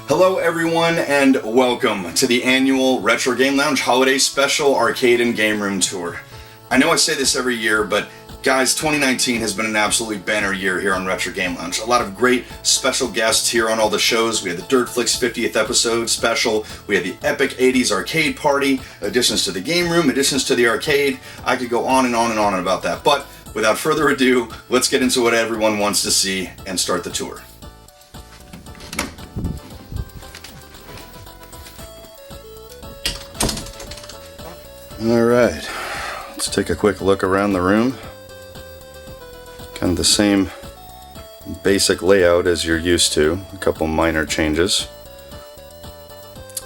Hello everyone and welcome to the annual Retro Game Lounge Holiday Special Arcade and Game Room Tour. I know I say this every year, but guys, 2019 has been an absolutely banner year here on Retro Game Lounge. A lot of great special guests here on all the shows. We had the Dirt Flicks 50th episode special, we had the Epic 80s Arcade Party, additions to the Game Room, additions to the arcade. I could go on and on and on about that, but without further ado, let's get into what everyone wants to see and start the tour. Alright, let's take a quick look around the room. Kind of the same basic layout as you're used to, a couple minor changes.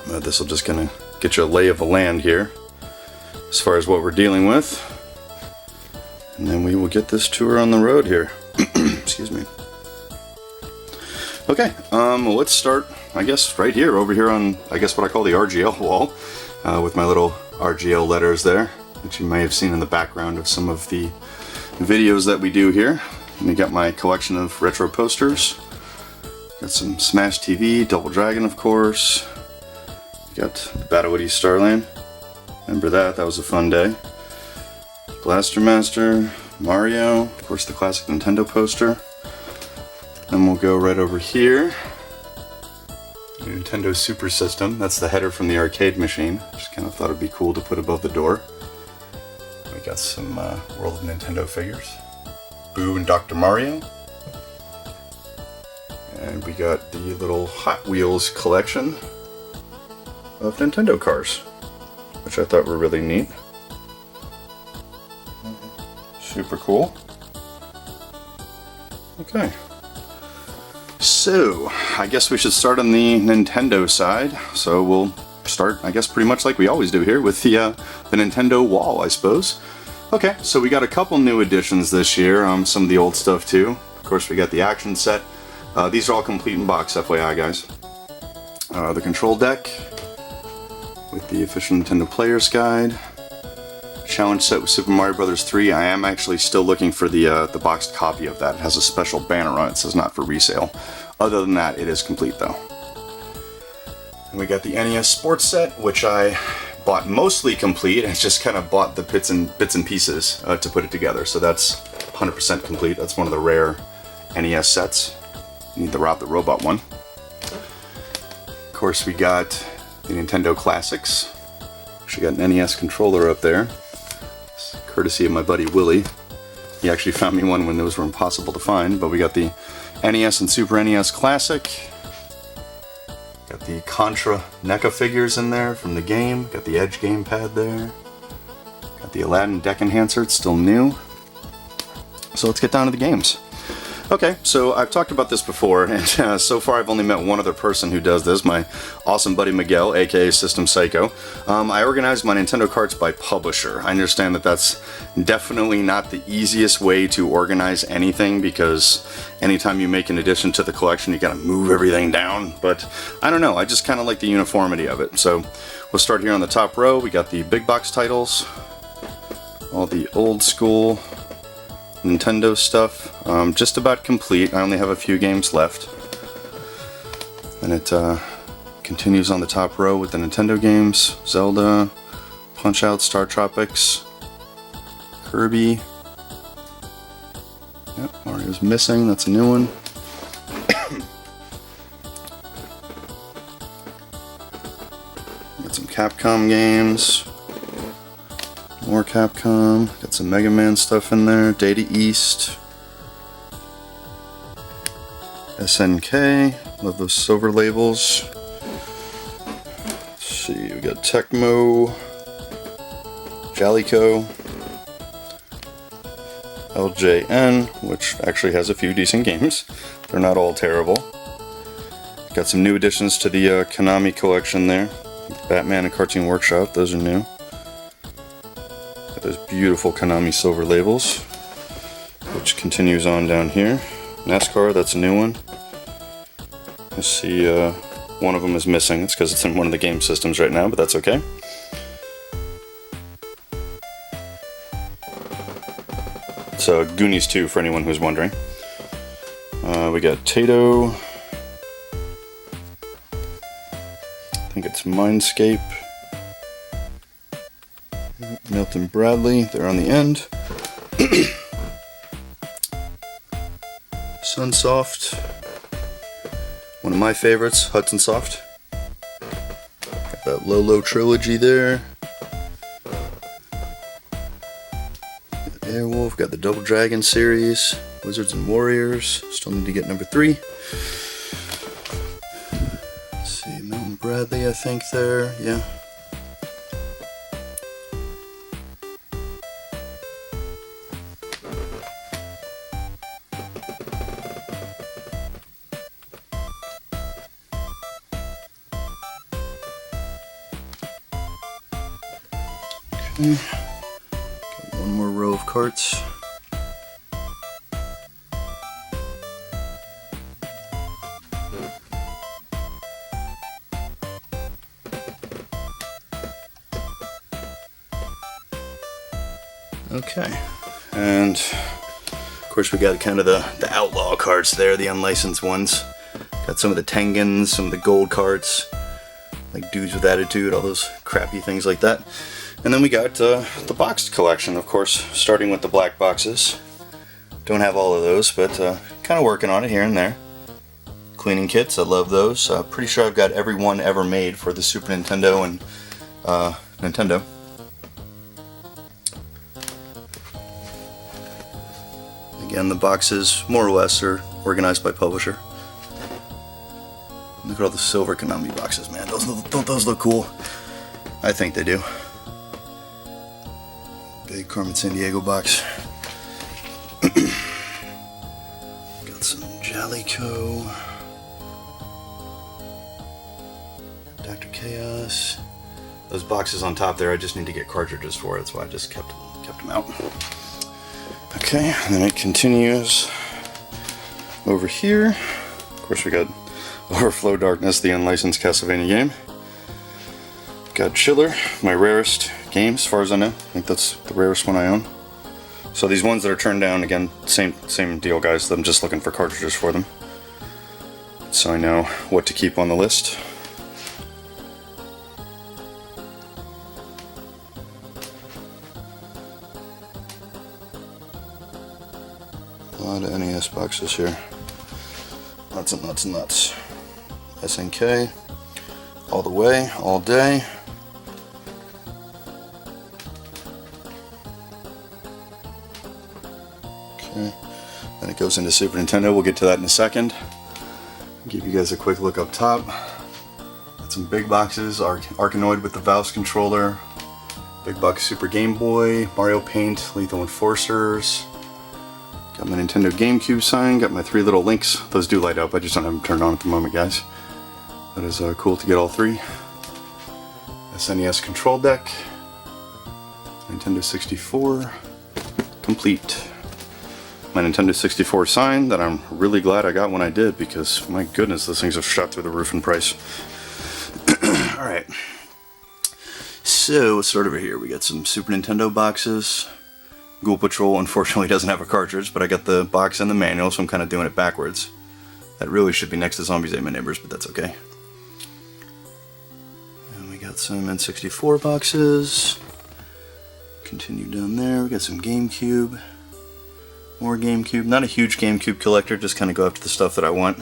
But this will just kind of get you a lay of the land here as far as what we're dealing with. And then we will get this tour on the road here. Excuse me. Okay, let's start, I guess, right here, over here on, I guess, what I call the RGL wall, with my little RGL letters there, that you may have seen in the background of some of the videos that we do here. And you got my collection of retro posters. Got some Smash TV, Double Dragon, of course. You got Battle at East Starland. Remember that? That was a fun day. Blaster Master, Mario, of course the classic Nintendo poster. Then we'll go right over here. Nintendo Super System, that's the header from the arcade machine. Just kind of thought it'd be cool to put above the door. We got some World of Nintendo figures. Boo and Dr. Mario. And we got the little Hot Wheels collection of Nintendo cars, which I thought were really neat. Super cool. Okay. So, I guess we should start on the Nintendo side. So we'll start, I guess, pretty much like we always do here with the Nintendo wall, I suppose. Okay, so we got a couple new additions this year, some of the old stuff too. Of course, we got the action set. These are all complete in box, FYI, guys. The control deck with the official Nintendo Player's Guide. Challenge set with Super Mario Bros. 3. I am actually still looking for the boxed copy of that. It has a special banner on it. It says not for resale. Other than that, it is complete though. And we got the NES Sports set, which I bought mostly complete. I just kind of bought the bits and pieces to put it together. So that's 100% complete. That's one of the rare NES sets. You need the Rob the Robot one. Of course, we got the Nintendo Classics. Actually got an NES controller up there, courtesy of my buddy Willie. He actually found me one when those were impossible to find, but we got the NES and Super NES Classic. Got the Contra NECA figures in there from the game. Got the Edge gamepad there. Got the Aladdin deck enhancer, it's still new. So let's get down to the games. Okay, so I've talked about this before, and so far I've only met one other person who does this, my awesome buddy Miguel, aka SystemSyko. I organized my Nintendo carts by publisher. I understand that that's definitely not the easiest way to organize anything, because anytime you make an addition to the collection you gotta move everything down, but I don't know, I just kind of like the uniformity of it. So we'll start here on the top row. We got the big box titles, all the old school Nintendo stuff, just about complete. I only have a few games left. And it continues on the top row with the Nintendo games. Zelda, Punch-Out, Star Tropics, Kirby. Yep, Mario's missing, that's a new one. Got some Capcom games. More Capcom, got some Mega Man stuff in there, Data East, SNK, love those silver labels. Let's see, we got Tecmo, Jalico, LJN, which actually has a few decent games. They're not all terrible. Got some new additions to the Konami collection there. Batman and Cartoon Workshop, those are new. Got those beautiful Konami silver labels, which continues on down here. NASCAR, that's a new one. I see one of them is missing. It's because it's in one of the game systems right now, but that's okay. It's Goonies 2 for anyone who's wondering. We got Tato. I think it's Mindscape. Milton Bradley, they're on the end. Sunsoft. One of my favorites, Hudson Soft. Got that Lolo trilogy there. Got Airwolf, got the Double Dragon series. Wizards and Warriors. Still need to get number 3. Let's see, Milton Bradley, I think there. Yeah. Okay. Got one more row of carts. Okay, and of course we got kind of the outlaw carts there, the unlicensed ones. Got some of the Tengans, some of the gold carts, like Dudes with Attitude, all those crappy things like that. And then we got the boxed collection, of course, starting with the black boxes. Don't have all of those, but kind of working on it here and there. Cleaning kits, I love those. Pretty sure I've got every one ever made for the Super Nintendo and Nintendo. Again, the boxes, more or less, are organized by publisher. Look at all the silver Konami boxes, man. Don't those look cool? I think they do. Big Carmen Sandiego box. Got some Jalico. Dr. Chaos. Those boxes on top there, I just need to get cartridges for it. That's why I just kept them out. Okay, and then it continues over here. Of course, we got Overflow Darkness, the unlicensed Castlevania game. Got Chiller, my rarest game as far as I know. I think that's the rarest one I own. So these ones that are turned down, again, same deal, guys. I'm just looking for cartridges for them, so I know what to keep on the list. A lot of NES boxes here. Lots and lots and lots. SNK, all the way, all day. Okay, then it goes into Super Nintendo. We'll get to that in a second. I'll give you guys a quick look up top. Got some big boxes, Arkanoid with the Valve controller, Big Box Super Game Boy, Mario Paint, Lethal Enforcers. Got my Nintendo GameCube sign, got my 3 little links. Those do light up, I just don't have them turned on at the moment, guys. That is cool to get all 3. SNES control deck. Nintendo 64. Complete. My Nintendo 64 sign that I'm really glad I got when I did, because my goodness, those things have shot through the roof in price. Alright. So, let's start over here. We got some Super Nintendo boxes. Ghoul Patrol unfortunately doesn't have a cartridge, but I got the box and the manual, so I'm kind of doing it backwards. That really should be next to Zombies Ate My Neighbors, but that's okay. And we got some N64 boxes. Continue down there, we got some GameCube. More GameCube. Not a huge GameCube collector, just kind of go after the stuff that I want.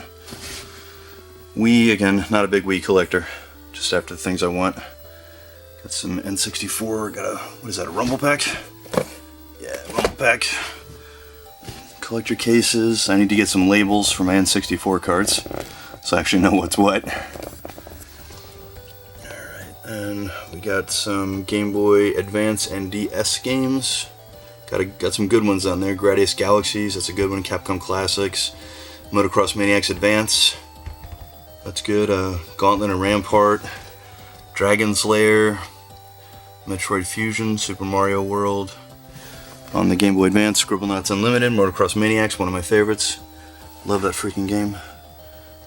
Wii, again, not a big Wii collector, just after the things I want. Got some N64, got a, what is that, a Rumble Pack? Yeah, Rumble Pack. Collector cases. I need to get some labels for my N64 cards, so I actually know what's what. Alright, and we got some Game Boy Advance and DS games. Got some good ones on there. Gradius Galaxies, that's a good one. Capcom Classics. Motocross Maniacs Advance, that's good. Gauntlet and Rampart. Dragon's Lair. Metroid Fusion. Super Mario World. On the Game Boy Advance, Scribblenauts Unlimited. Motocross Maniacs, one of my favorites. Love that freaking game.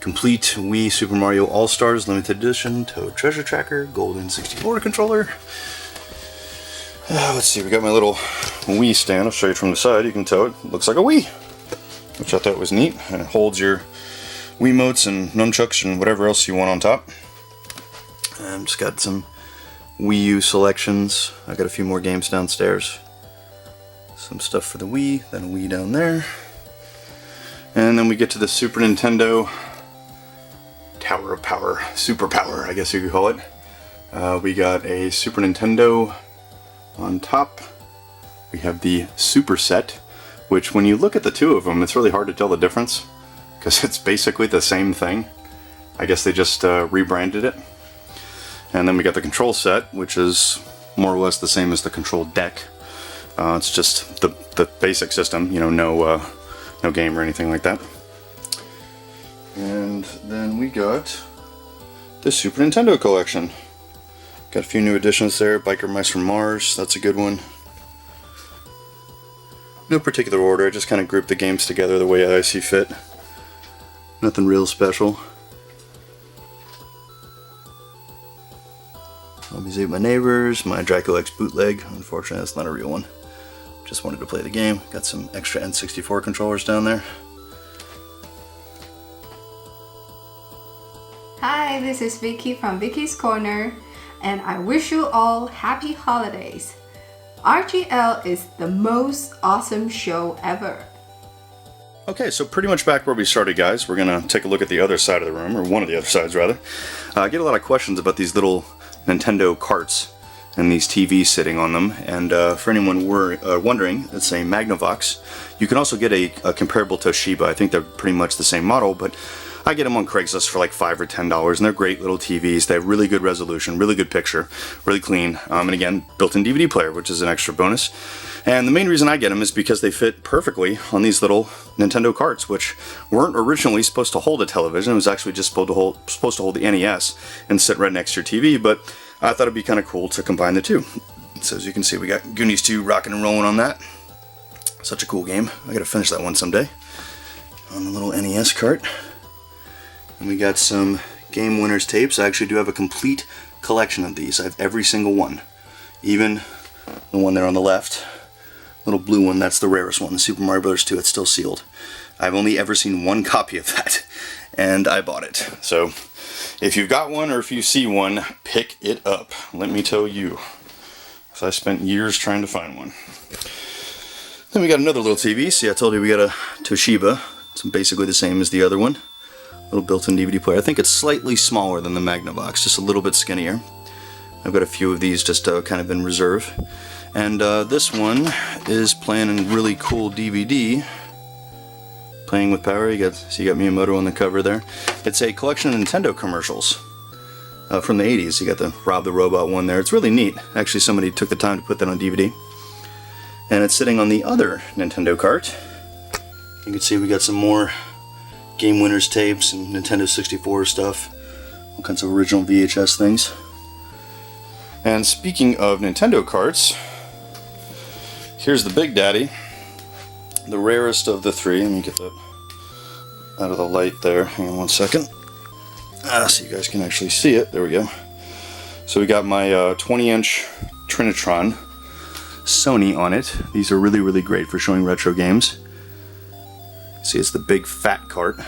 Complete Wii Super Mario All-Stars Limited Edition. Toad Treasure Tracker. Golden 64 controller. Let's see, we got my little Wii stand. I'll show you from the side. You can tell it looks like a Wii, which I thought was neat. And it holds your Wiimotes and nunchucks and whatever else you want on top. And just got some Wii U selections. I got a few more games downstairs. Some stuff for the Wii, then a Wii down there. And then we get to the Super Nintendo Tower of Power, Superpower, I guess you could call it. We got a Super Nintendo on top. We have the Super Set, which when you look at the two of them, it's really hard to tell the difference because it's basically the same thing. I guess they just rebranded it. And then we got the Control Set, which is more or less the same as the Control Deck. It's just the basic system, you know, no game or anything like that. And then we got the Super Nintendo collection. Got a few new additions there. Biker Mice from Mars, that's a good one. No particular order, I just kind of grouped the games together the way I see fit. Nothing real special. Zombies Ate My Neighbors, my Dracula X bootleg. Unfortunately, that's not a real one. Just wanted to play the game. Got some extra N64 controllers down there. Hi, this is Vicky from Vicky's Corner, and I wish you all happy holidays. RGL is the most awesome show ever. Okay, so pretty much back where we started, guys. We're gonna take a look at the other side of the room, or one of the other sides rather. I get a lot of questions about these little Nintendo carts and these TVs sitting on them, and for anyone wondering, it's a Magnavox. You can also get a comparable Toshiba. I think they're pretty much the same model, but I get them on Craigslist for like $5 or $10, and they're great little TVs. They have really good resolution, really good picture, really clean, and again, built-in DVD player, which is an extra bonus. And the main reason I get them is because they fit perfectly on these little Nintendo carts, which weren't originally supposed to hold a television. It was actually just supposed to hold the NES and sit right next to your TV, but I thought it'd be kind of cool to combine the two. So as you can see, we got Goonies 2 rocking and rolling on that. Such a cool game. I gotta finish that one someday. On the little NES cart. And we got some Game Winners tapes. I actually do have a complete collection of these. I have every single one. Even the one there on the left. Little blue one, that's the rarest one. The Super Mario Bros. 2, it's still sealed. I've only ever seen one copy of that. And I bought it. So if you've got one or if you see one, pick it up. Let me tell you. So I spent years trying to find one. Then we got another little TV. See, I told you we got a Toshiba. It's basically the same as the other one. Little built-in DVD player. I think it's slightly smaller than the Magnavox, just a little bit skinnier. I've got a few of these just kind of in reserve. And this one is playing a really cool DVD. Playing with Power. You got Miyamoto on the cover there. It's a collection of Nintendo commercials from the 80s. You got the Rob the Robot one there. It's really neat. Actually, somebody took the time to put that on DVD. And it's sitting on the other Nintendo cart. You can see we got some more Game Winners tapes and Nintendo 64 stuff. All kinds of original VHS things. And speaking of Nintendo carts, here's the Big Daddy. The rarest of the three. Let me get that out of the light there. Hang on one second. So you guys can actually see it. There we go. So we got my 20-inch Trinitron Sony on it. These are really, really great for showing retro games. See, it's the big fat cart.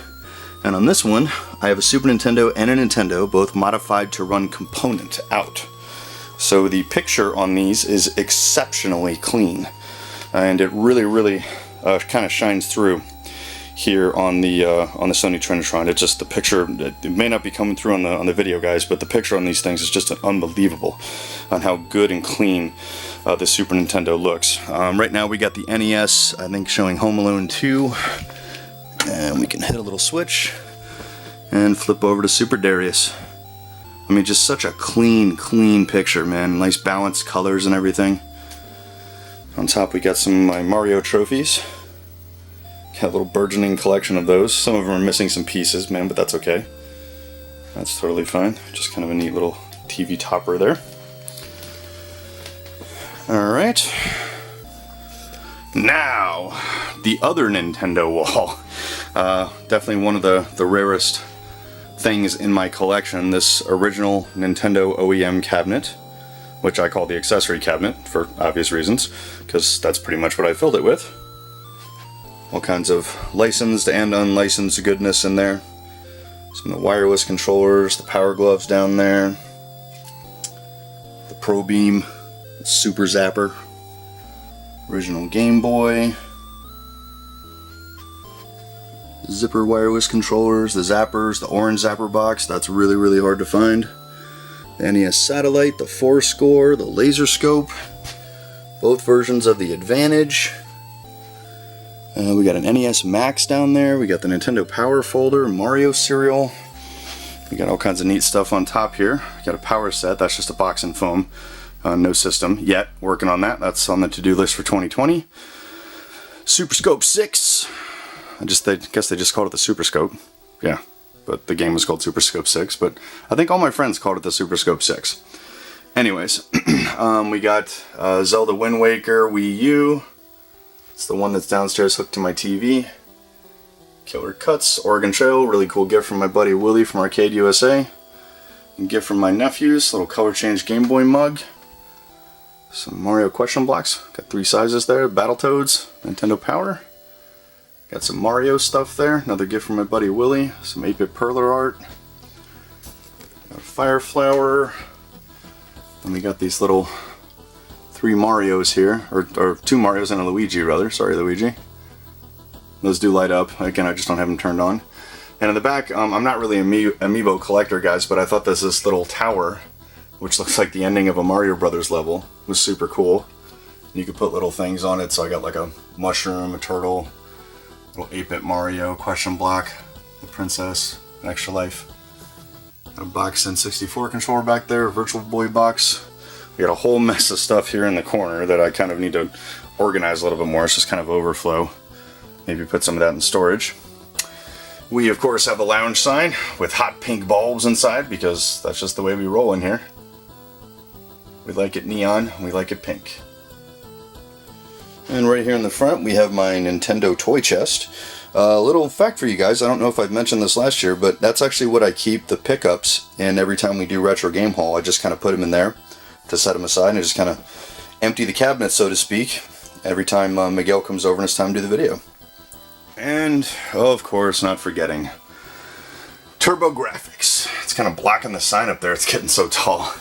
And on this one, I have a Super Nintendo and a Nintendo, both modified to run component out. So the picture on these is exceptionally clean. And it really, really kind of shines through here on the Sony Trinitron. It's just the picture, it may not be coming through on the video, guys, but the picture on these things is just unbelievable on how good and clean the Super Nintendo looks. Right now we got the NES, I think, showing Home Alone 2. And we can hit a little switch and flip over to Super Darius. I mean, just such a clean picture, man. Nice balanced colors and everything. On top we got some of my Mario trophies. Got a little burgeoning collection of those. Some of them are missing some pieces, man, but that's okay. That's totally fine. Just kind of a neat little TV topper there. Alright. Now, the other Nintendo wall. Definitely one of the rarest things in my collection. This original Nintendo OEM cabinet. which I call the accessory cabinet for obvious reasons, because that's pretty much what I filled it with. All kinds of licensed and unlicensed goodness in there. Some of the wireless controllers, the power gloves down there, the Pro Beam, the Super Zapper, original Game Boy, zipper wireless controllers, the zappers, the orange zapper box, that's really, really hard to find. The NES Satellite, the 4-score, the laser scope, both versions of the Advantage. We got an NES Max down there, we got the Nintendo Power Folder, Mario cereal. We got all kinds of neat stuff on top here. We got a power set, that's just a box and foam. No system yet, working on that. That's on the to-do list for 2020. Super Scope 6. I guess they just called it the Super Scope. Yeah, but the game was called Super Scope 6, but I think all my friends called it the Super Scope 6. Anyways, we got Zelda Wind Waker Wii U. It's the one that's downstairs hooked to my TV. Killer Cuts, Oregon Trail, really cool gift from my buddy Willie from Arcade USA. And gift from my nephews, little color change Game Boy mug. Some Mario question blocks, got 3 sizes there. Battletoads, Nintendo Power. Got some Mario stuff there, another gift from my buddy Willie. Some 8-bit Perler art. Got a Fire Flower. And we got these little 3 Marios here, or 2 Marios and a Luigi rather, sorry Luigi. Those do light up, again I just don't have them turned on. And in the back, I'm not really an amiibo collector guys, but I thought this little tower, which looks like the ending of a Mario Brothers level, was super cool. You could put little things on it, so I got like a mushroom, a turtle, little 8-bit Mario, question block, the princess, Extra Life. Got a box N64 controller back there, a Virtual Boy box. We got a whole mess of stuff here in the corner that I kind of need to organize a little bit more. It's just kind of overflow. Maybe put some of that in storage. We of course have a lounge sign with hot pink bulbs inside because that's just the way we roll in here. We like it neon, we like it pink. And right here in the front we have my Nintendo toy chest. A little fact for you guys, I don't know if I've mentioned this last year, but that's actually what I keep the pickups in every time we do Retro Game Haul. I just kind of put them in there to set them aside and I just kind of empty the cabinet, so to speak, every time Miguel comes over and it's time to do the video. And, of course, not forgetting TurboGrafx. It's kind of blocking the sign up there, it's getting so tall.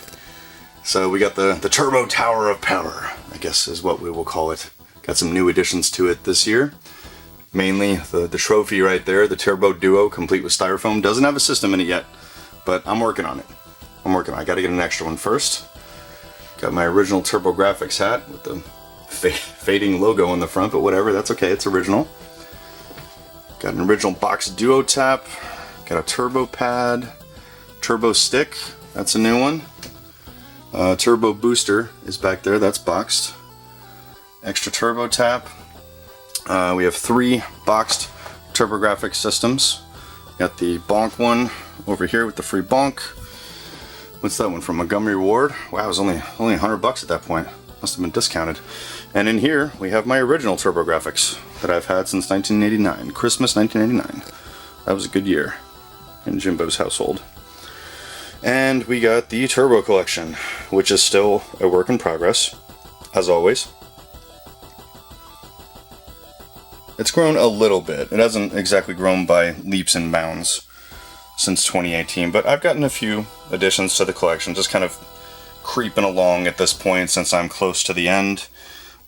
So we got the Turbo Tower of Power, I guess is what we will call it. Got some new additions to it this year. Mainly the trophy right there, the Turbo Duo, complete with styrofoam. Doesn't have a system in it yet, but I'm working on it. I gotta get an extra one first. Got my original TurboGrafx hat with the fading logo on the front, but whatever, that's okay, it's original. Got an original box duo tap, got a turbo pad, turbo stick, that's a new one. Turbo booster is back there, that's boxed. Extra turbo tap. We have 3 boxed TurboGrafx systems. Got the bonk one over here with the free bonk. What's that one from? Montgomery Ward? Wow, it was only $100 at that point. Must have been discounted. And in here we have my original TurboGrafx that I've had since 1989, Christmas 1989. That was a good year in Jimbo's household. And we got the Turbo Collection, which is still a work in progress, as always. It's grown a little bit. It hasn't exactly grown by leaps and bounds since 2018, but I've gotten a few additions to the collection, just kind of creeping along at this point since I'm close to the end.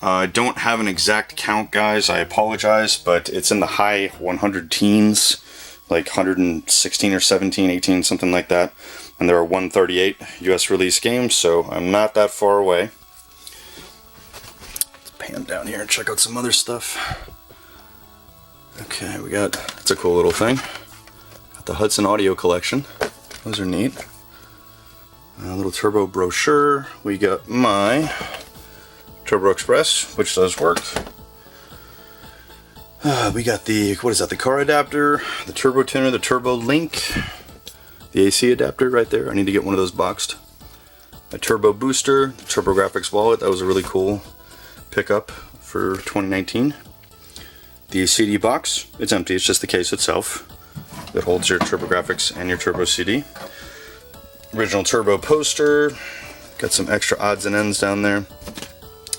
I don't have an exact count, guys, I apologize, but it's in the high 100 teens, like 116 or 17, 18, something like that. And there are 138 US release games, so I'm not that far away. Let's pan down here and check out some other stuff. Okay, it's a cool little thing. Got the Hudson Audio Collection. Those are neat. A little turbo brochure. We got my Turbo Express, which does work. We got the, the car adapter, the turbo tuner, the turbo link, the AC adapter right there. I need to get one of those boxed. A turbo booster, the TurboGrafx wallet. That was a really cool pickup for 2019. The CD box, it's empty, it's just the case itself. It holds your TurboGrafx and your Turbo CD. Original Turbo poster. Got some extra odds and ends down there.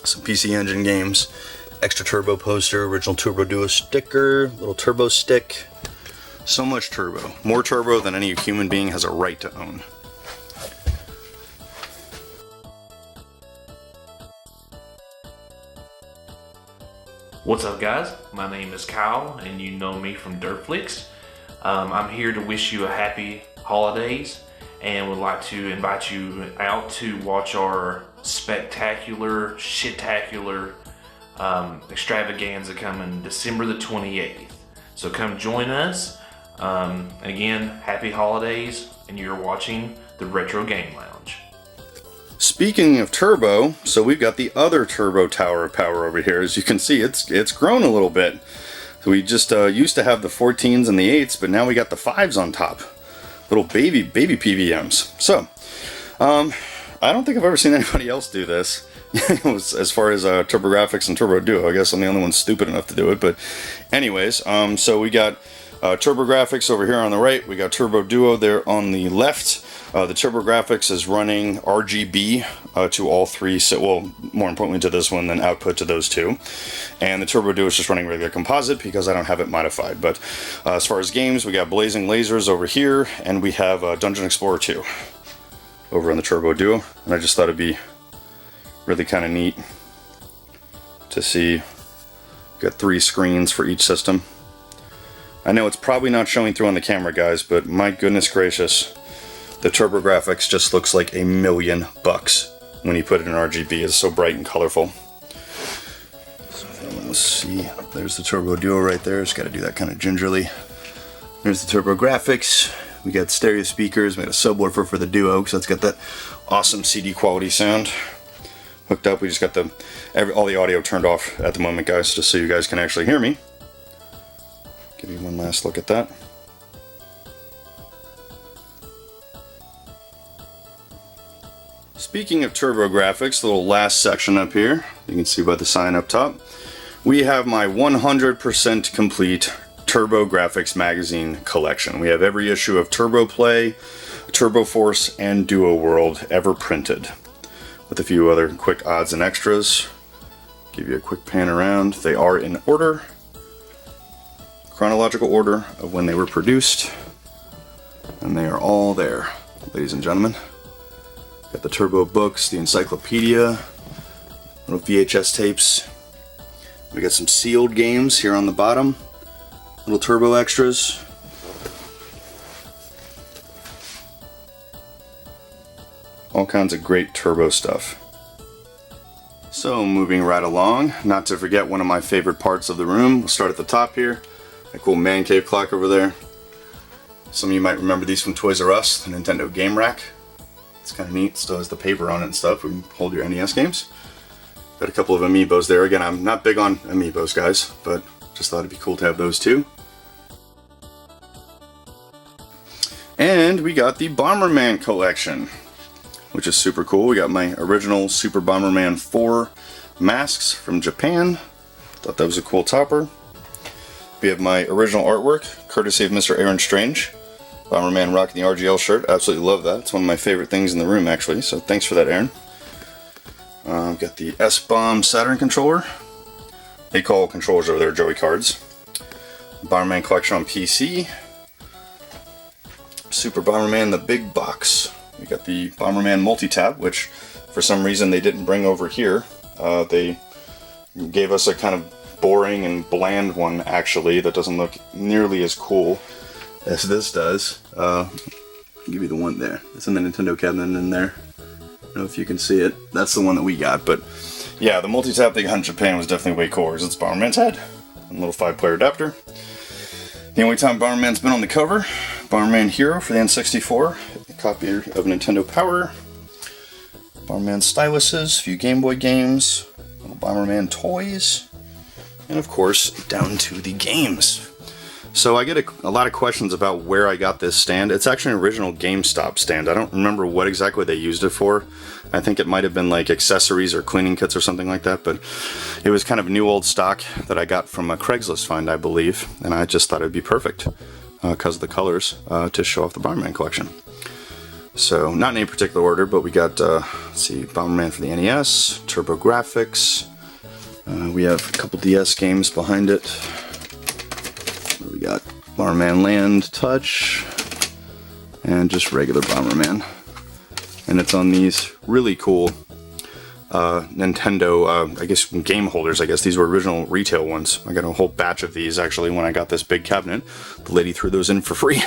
Some PC Engine games. Extra turbo poster, original Turbo Duo sticker, little turbo stick. So much turbo. More turbo than any human being has a right to own. What's up, guys? My name is Kyle, and you know me from Dirtflix. I'm here to wish you a happy holidays, and would like to invite you out to watch our spectacular, shitacular extravaganza coming December the 28th. So come join us. Again, happy holidays, and you're watching the Retro Game Lounge. Speaking of turbo, so we've got the other turbo tower of power over here. As you can see, it's grown a little bit. So we just used to have the 14s and the 8s, but now we got the 5s on top. Little baby PVMs. So, I don't think I've ever seen anybody else do this. As far as TurboGrafx and Turbo Duo. I guess I'm the only one stupid enough to do it. But anyways, so we got TurboGrafx over here on the right. We got Turbo Duo there on the left. The TurboGrafx is running RGB to all three, so, well, more importantly to this one than output to those two. And the Turbo Duo is just running regular composite because I don't have it modified. But as far as games, we got Blazing Lasers over here, and we have Dungeon Explorer 2 over on the Turbo Duo. And I just thought it'd be really kind of neat to see. Got 3 screens for each system. I know it's probably not showing through on the camera, guys, but my goodness gracious. The TurboGrafx just looks like $1,000,000 when you put it in RGB. It's so bright and colorful. So then let's see. There's the Turbo Duo right there. Just got to do that kind of gingerly. There's the TurboGrafx. We got stereo speakers. We got a subwoofer for the Duo, so it's got that awesome CD quality sound hooked up. We just got all the audio turned off at the moment, guys, just so you guys can actually hear me. Give you one last look at that. Speaking of TurboGrafx, the little last section up here, you can see by the sign up top, we have my 100% complete TurboGrafx magazine collection. We have every issue of Turbo Play, Turbo Force, and Duo World ever printed, with a few other quick odds and extras. Give you a quick pan around. They are in order, chronological order of when they were produced, and they are all there, ladies and gentlemen. Got the Turbo books, the encyclopedia, little VHS tapes. We got some sealed games here on the bottom, little Turbo extras. All kinds of great Turbo stuff. So moving right along, not to forget one of my favorite parts of the room. We'll start at the top here. A cool man cave clock over there. Some of you might remember these from Toys R Us, the Nintendo game rack. It's kind of neat. Still has the paper on it and stuff. We can hold your NES games. Got a couple of amiibos there. Again, I'm not big on amiibos, guys, but just thought it'd be cool to have those too. And we got the Bomberman collection, which is super cool. We got my original Super Bomberman 4 masks from Japan. Thought that was a cool topper. We have my original artwork, courtesy of Mr. Aaron Strange. Bomberman rocking the RGL shirt. Absolutely love that. It's one of my favorite things in the room, actually. So thanks for that, Aaron. Got the S-Bomb Saturn controller. They call controllers over there Joey cards. Bomberman collection on PC. Super Bomberman the Big Box. We got the Bomberman multi-tab, which for some reason they didn't bring over here. They gave us a kind of boring and bland one, actually, that doesn't look nearly as cool as this does. I'll give you the one there. It's in the Nintendo cabinet in there. I don't know if you can see it. That's the one that we got, but yeah, the multi-tap they got in Japan was definitely way cooler because it's Bomberman's head. A little 5-player adapter. The only time Bomberman's been on the cover, Bomberman Hero for the N64, a copy of Nintendo Power, Bomberman styluses, a few Game Boy games, little Bomberman toys, and of course, down to the games. So I get a lot of questions about where I got this stand. It's actually an original GameStop stand. I don't remember what exactly they used it for. I think it might have been like accessories or cleaning kits or something like that, but it was kind of new old stock that I got from a Craigslist find, I believe, and I just thought it'd be perfect because of the colors to show off the Bomberman collection. So, not in any particular order, but we got, let's see, Bomberman for the NES, TurboGrafx. We have a couple DS games behind it. We got Bomberman Land Touch, and just regular Bomberman. And it's on these really cool Nintendo, I guess, game holders. I guess these were original retail ones. I got a whole batch of these, actually, when I got this big cabinet. The lady threw those in for free,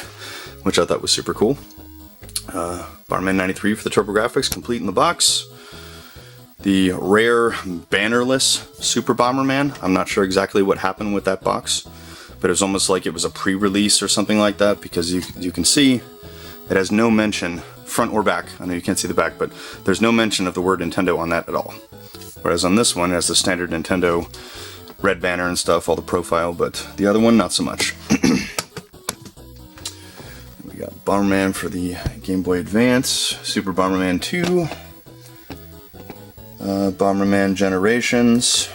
which I thought was super cool. Bomberman 93 for the TurboGrafx, complete in the box. The rare bannerless Super Bomberman. I'm not sure exactly what happened with that box, but it was almost like it was a pre-release or something like that, because you can see it has no mention, front or back. I know you can't see the back, but there's no mention of the word Nintendo on that at all. Whereas on this one, it has the standard Nintendo red banner and stuff, all the profile, but the other one, not so much. We got Bomberman for the Game Boy Advance, Super Bomberman 2, Bomberman Generations,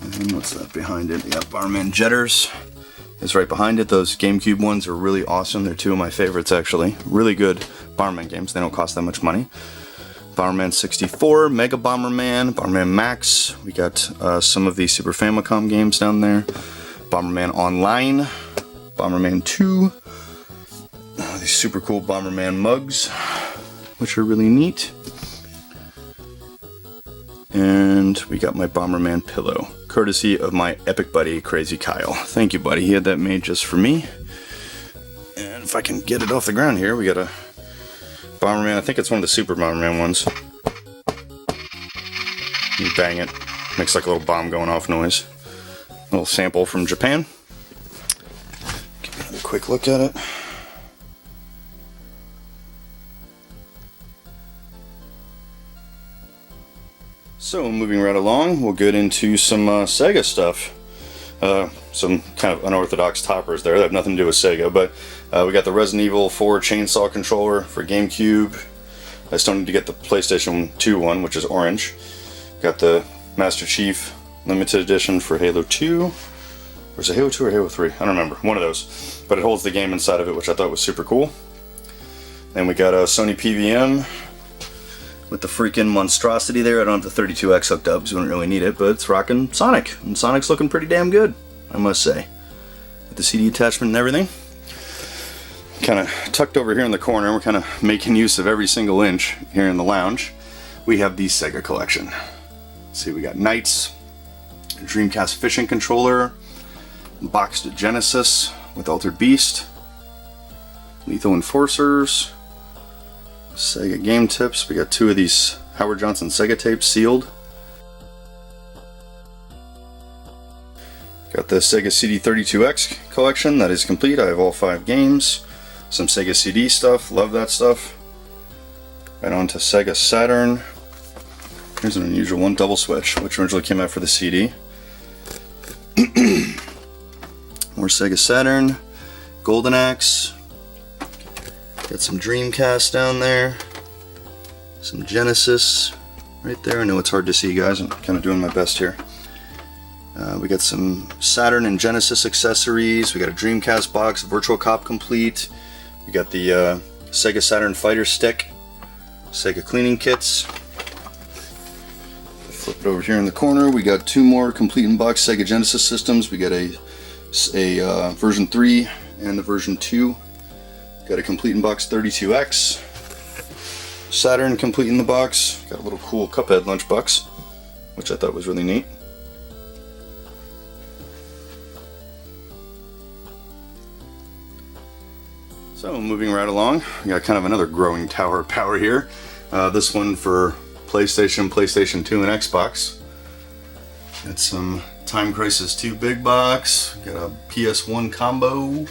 and what's that behind it? Yeah, Bomberman Jetters is right behind it. Those GameCube ones are really awesome. They're two of my favorites, actually. Really good Bomberman games. They don't cost that much money. Bomberman 64, Mega Bomberman, Bomberman Max. We got some of the Super Famicom games down there. Bomberman Online, Bomberman 2. These super cool Bomberman mugs, which are really neat. And we got my Bomberman pillow, courtesy of my epic buddy, Krazy Kyle. Thank you, buddy. He had that made just for me. And if I can get it off the ground here, we got a Bomberman. I think it's one of the Super Bomberman ones. You bang it, makes like a little bomb going off noise. A little sample from Japan. Give another quick look at it. So, moving right along, we'll get into some Sega stuff. Some kind of unorthodox toppers there that have nothing to do with Sega, but we got the Resident Evil 4 chainsaw controller for GameCube. I still need to get the PlayStation 2 one, which is orange. Got the Master Chief Limited Edition for Halo 2. Or is it Halo 2 or Halo 3? I don't remember. One of those. But it holds the game inside of it, which I thought was super cool. Then we got a Sony PVM with the freaking monstrosity there. I don't have the 32X hooked up, so we don't really need it, but it's rocking Sonic, and Sonic's looking pretty damn good, I must say. With the CD attachment and everything. Kind of tucked over here in the corner, we're kind of making use of every single inch here in the lounge. We have the Sega collection. Let's see, we got Knights, Dreamcast fishing controller, boxed Genesis with Altered Beast, Lethal Enforcers, Sega game tips. We got two of these Howard Johnson Sega tapes sealed. Got the Sega CD32X collection that is complete. I have all 5 games. Some Sega CD stuff. Love that stuff. Right on to Sega Saturn. Here's an unusual one, Double Switch, which originally came out for the CD. More Sega Saturn. Golden Axe. Got some Dreamcast down there, some Genesis right there. I know it's hard to see, guys. I'm kind of doing my best here. We got some Saturn and Genesis accessories. We got a Dreamcast box, Virtual Cop complete. We got the Sega Saturn Fighter Stick, Sega cleaning kits. Flip it over here in the corner. We got 2 more complete in box Sega Genesis systems. We got a version 3 and the version 2. Got a complete in box 32X. Saturn complete in the box. Got a little cool Cuphead lunchbox, which I thought was really neat. So moving right along, we got kind of another growing tower of power here. This one for PlayStation, PlayStation 2, and Xbox. Got some Time Crisis 2 big box. Got a PS1 combo.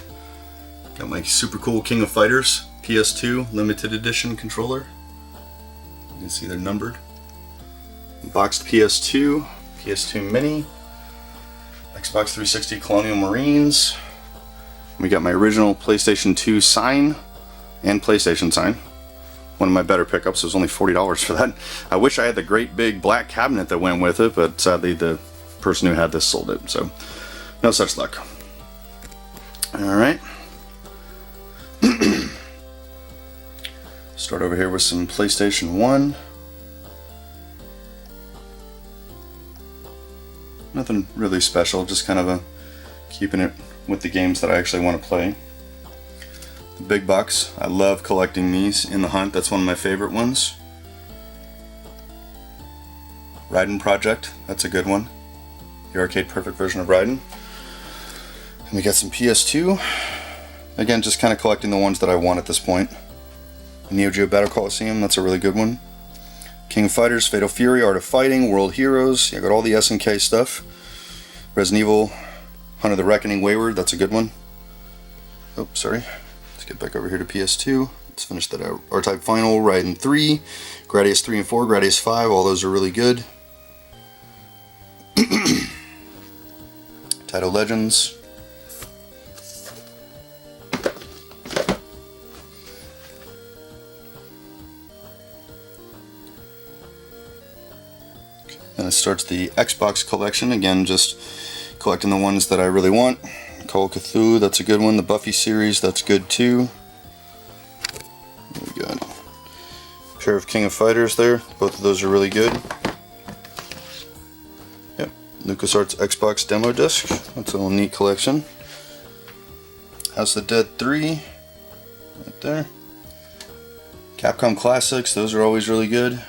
Got my super cool King of Fighters PS2 limited edition controller. You can see they're numbered. Boxed PS2, PS2 Mini, Xbox 360 Colonial Marines. We got my original PlayStation 2 sign and PlayStation sign. One of my better pickups. It was only $40 for that. I wish I had the great big black cabinet that went with it, but sadly the person who had this sold it, so no such luck. Start over here with some PlayStation 1. Nothing really special, just kind of keeping it with the games that I actually want to play. The big box, I love collecting these in the hunt, that's one of my favorite ones. Raiden Project, that's a good one. The arcade perfect version of Raiden. And we got some PS2. Again, just kind of collecting the ones that I want at this point. Neo Geo Battle Coliseum, that's a really good one. King of Fighters, Fatal Fury, Art of Fighting, World Heroes. I got all the SNK stuff. Resident Evil, Hunt of the Reckoning, Wayward, that's a good one. Oh, sorry. Let's get back over here to PS2. Let's finish that out. R-Type Final, Raiden 3, Gradius 3 and 4, Gradius 5, all those are really good. Taito Legends. And it starts the Xbox collection. Again, just collecting the ones that I really want. Call of Cthulhu, that's a good one. The Buffy series, that's good too. We got a pair of King of Fighters there. Both of those are really good. Yep, LucasArts Xbox demo disc. That's a little neat collection. House of the Dead 3, right there. Capcom Classics, those are always really good.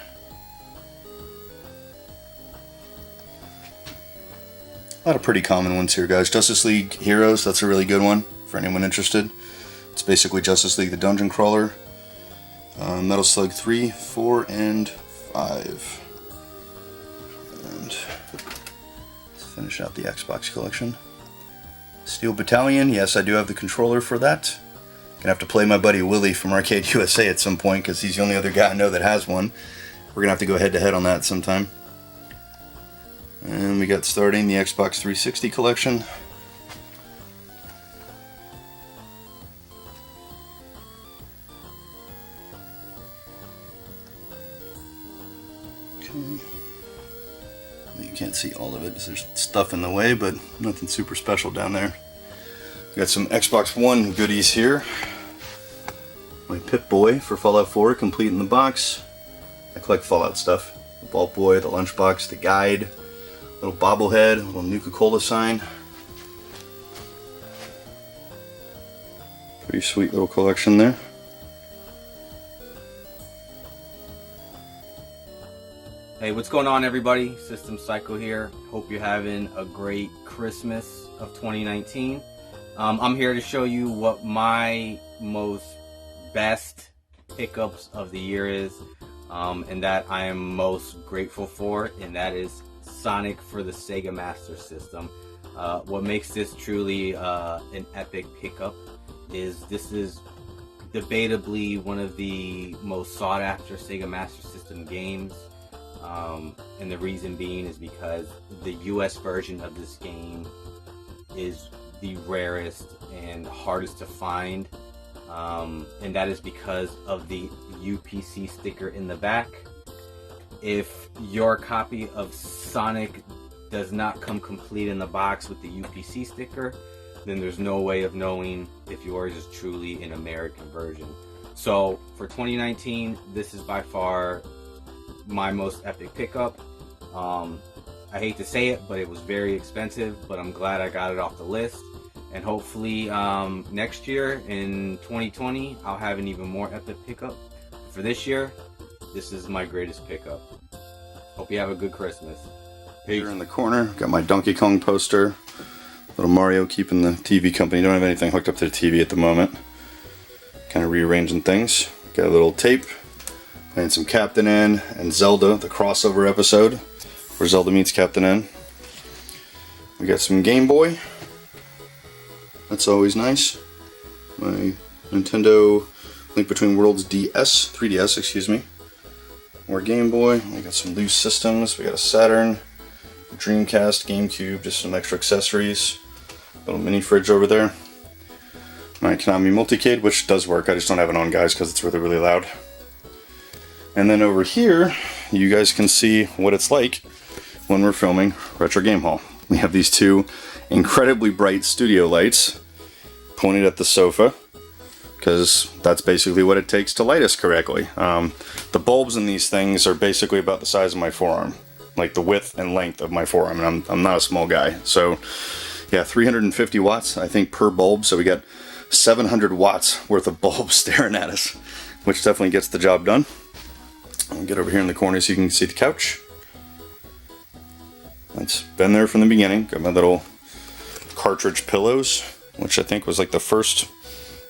A lot of pretty common ones here, guys. Justice League Heroes, that's a really good one for anyone interested. It's basically Justice League the Dungeon Crawler. Metal Slug 3, 4, and 5. And let's finish out the Xbox collection. Steel Battalion, yes, I do have the controller for that. Gonna have to play my buddy Willie from Arcade USA at some point because he's the only other guy I know that has one. We're gonna have to go head to head on that sometime. And we got starting the Xbox 360 collection. Okay. You can't see all of it because there's stuff in the way, but nothing super special down there. We got some Xbox One goodies here. My Pip-Boy for Fallout 4, complete in the box. I collect Fallout stuff. The Vault Boy, the lunchbox, the guide. Little bobblehead, little Nuka-Cola sign. Pretty sweet little collection there. Hey, what's going on, everybody? SystemSyko here. Hope you're having a great Christmas of 2019. I'm here to show you what my most best pickups of the year is, and that I am most grateful for, and that is Sonic for the Sega Master System. What makes this truly an epic pickup is this is debatably one of the most sought after Sega Master System games, and the reason being is because the US version of this game is the rarest and hardest to find, and that is because of the UPC sticker in the back. If your copy of Sonic does not come complete in the box with the UPC sticker, then there's no way of knowing if yours is truly an American version. So for 2019, this is by far my most epic pickup. I hate to say it, but it was very expensive, but I'm glad I got it off the list. And hopefully next year in 2020, I'll have an even more epic pickup. For this year, this is my greatest pickup. Hope you have a good Christmas. Peace. Here in the corner, got my Donkey Kong poster. Little Mario keeping the TV company. Don't have anything hooked up to the TV at the moment. Kind of rearranging things. Got a little tape. Playing some Captain N and Zelda, the crossover episode where Zelda meets Captain N. We got some Game Boy. That's always nice. My Nintendo Link Between Worlds 3DS, excuse me. More Game Boy. We got some loose systems. We got a Saturn, Dreamcast, GameCube, just some extra accessories. Little mini fridge over there. My Konami Multicade, which does work. I just don't have it on, guys, because it's really, really loud. And then over here, you guys can see what it's like when we're filming Retro Game Haul. We have these two incredibly bright studio lights pointed at the sofa, because that's basically what it takes to light us correctly. The bulbs in these things are basically about the size of my forearm, like the width and length of my forearm, and I'm not a small guy. So yeah, 350 watts I think per bulb, so we got 700 watts worth of bulbs staring at us, which definitely gets the job done. I'll get over here in the corner so you can see the couch. It's been there from the beginning. Got my little cartridge pillows, which I think was like the first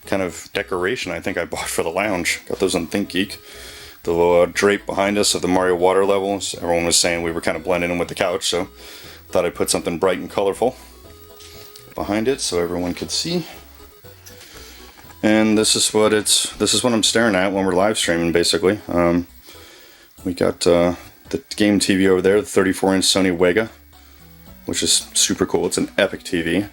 kind of decoration I think I bought for the lounge. Got those on ThinkGeek. The little drape behind us of the Mario water levels. Everyone was saying we were kind of blending in with the couch, so thought I'd put something bright and colorful behind it so everyone could see. And this is what I'm staring at when we're live streaming, basically. We got the game TV over there, the 34-inch Sony Wega, which is super cool. It's an epic TV.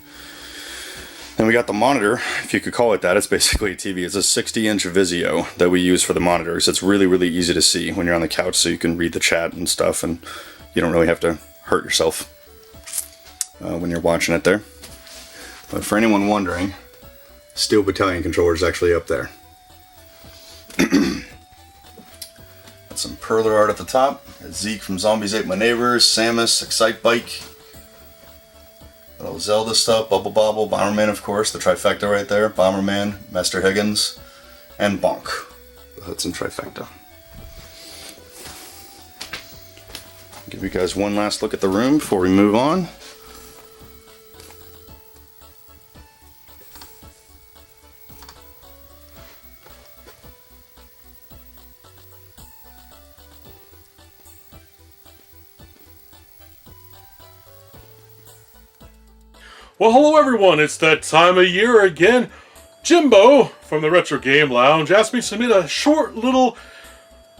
Then we got the monitor, if you could call it that. It's basically a TV. It's a 60-inch Vizio that we use for the monitors. It's really, really easy to see when you're on the couch, so you can read the chat and stuff, and you don't really have to hurt yourself when you're watching it there. But for anyone wondering, Steel Battalion controller is actually up there. Got some perler art at the top. Got Zeke from Zombies Ate My Neighbors, Samus, Excite Bike. Little Zelda stuff, Bubble Bobble, Bomberman, of course, the trifecta right there. Bomberman, Master Higgins, and Bonk. The Hudson trifecta. Give you guys one last look at the room before we move on. Well, hello everyone, it's that time of year again. Jimbo from the Retro Game Lounge asked me to submit a short little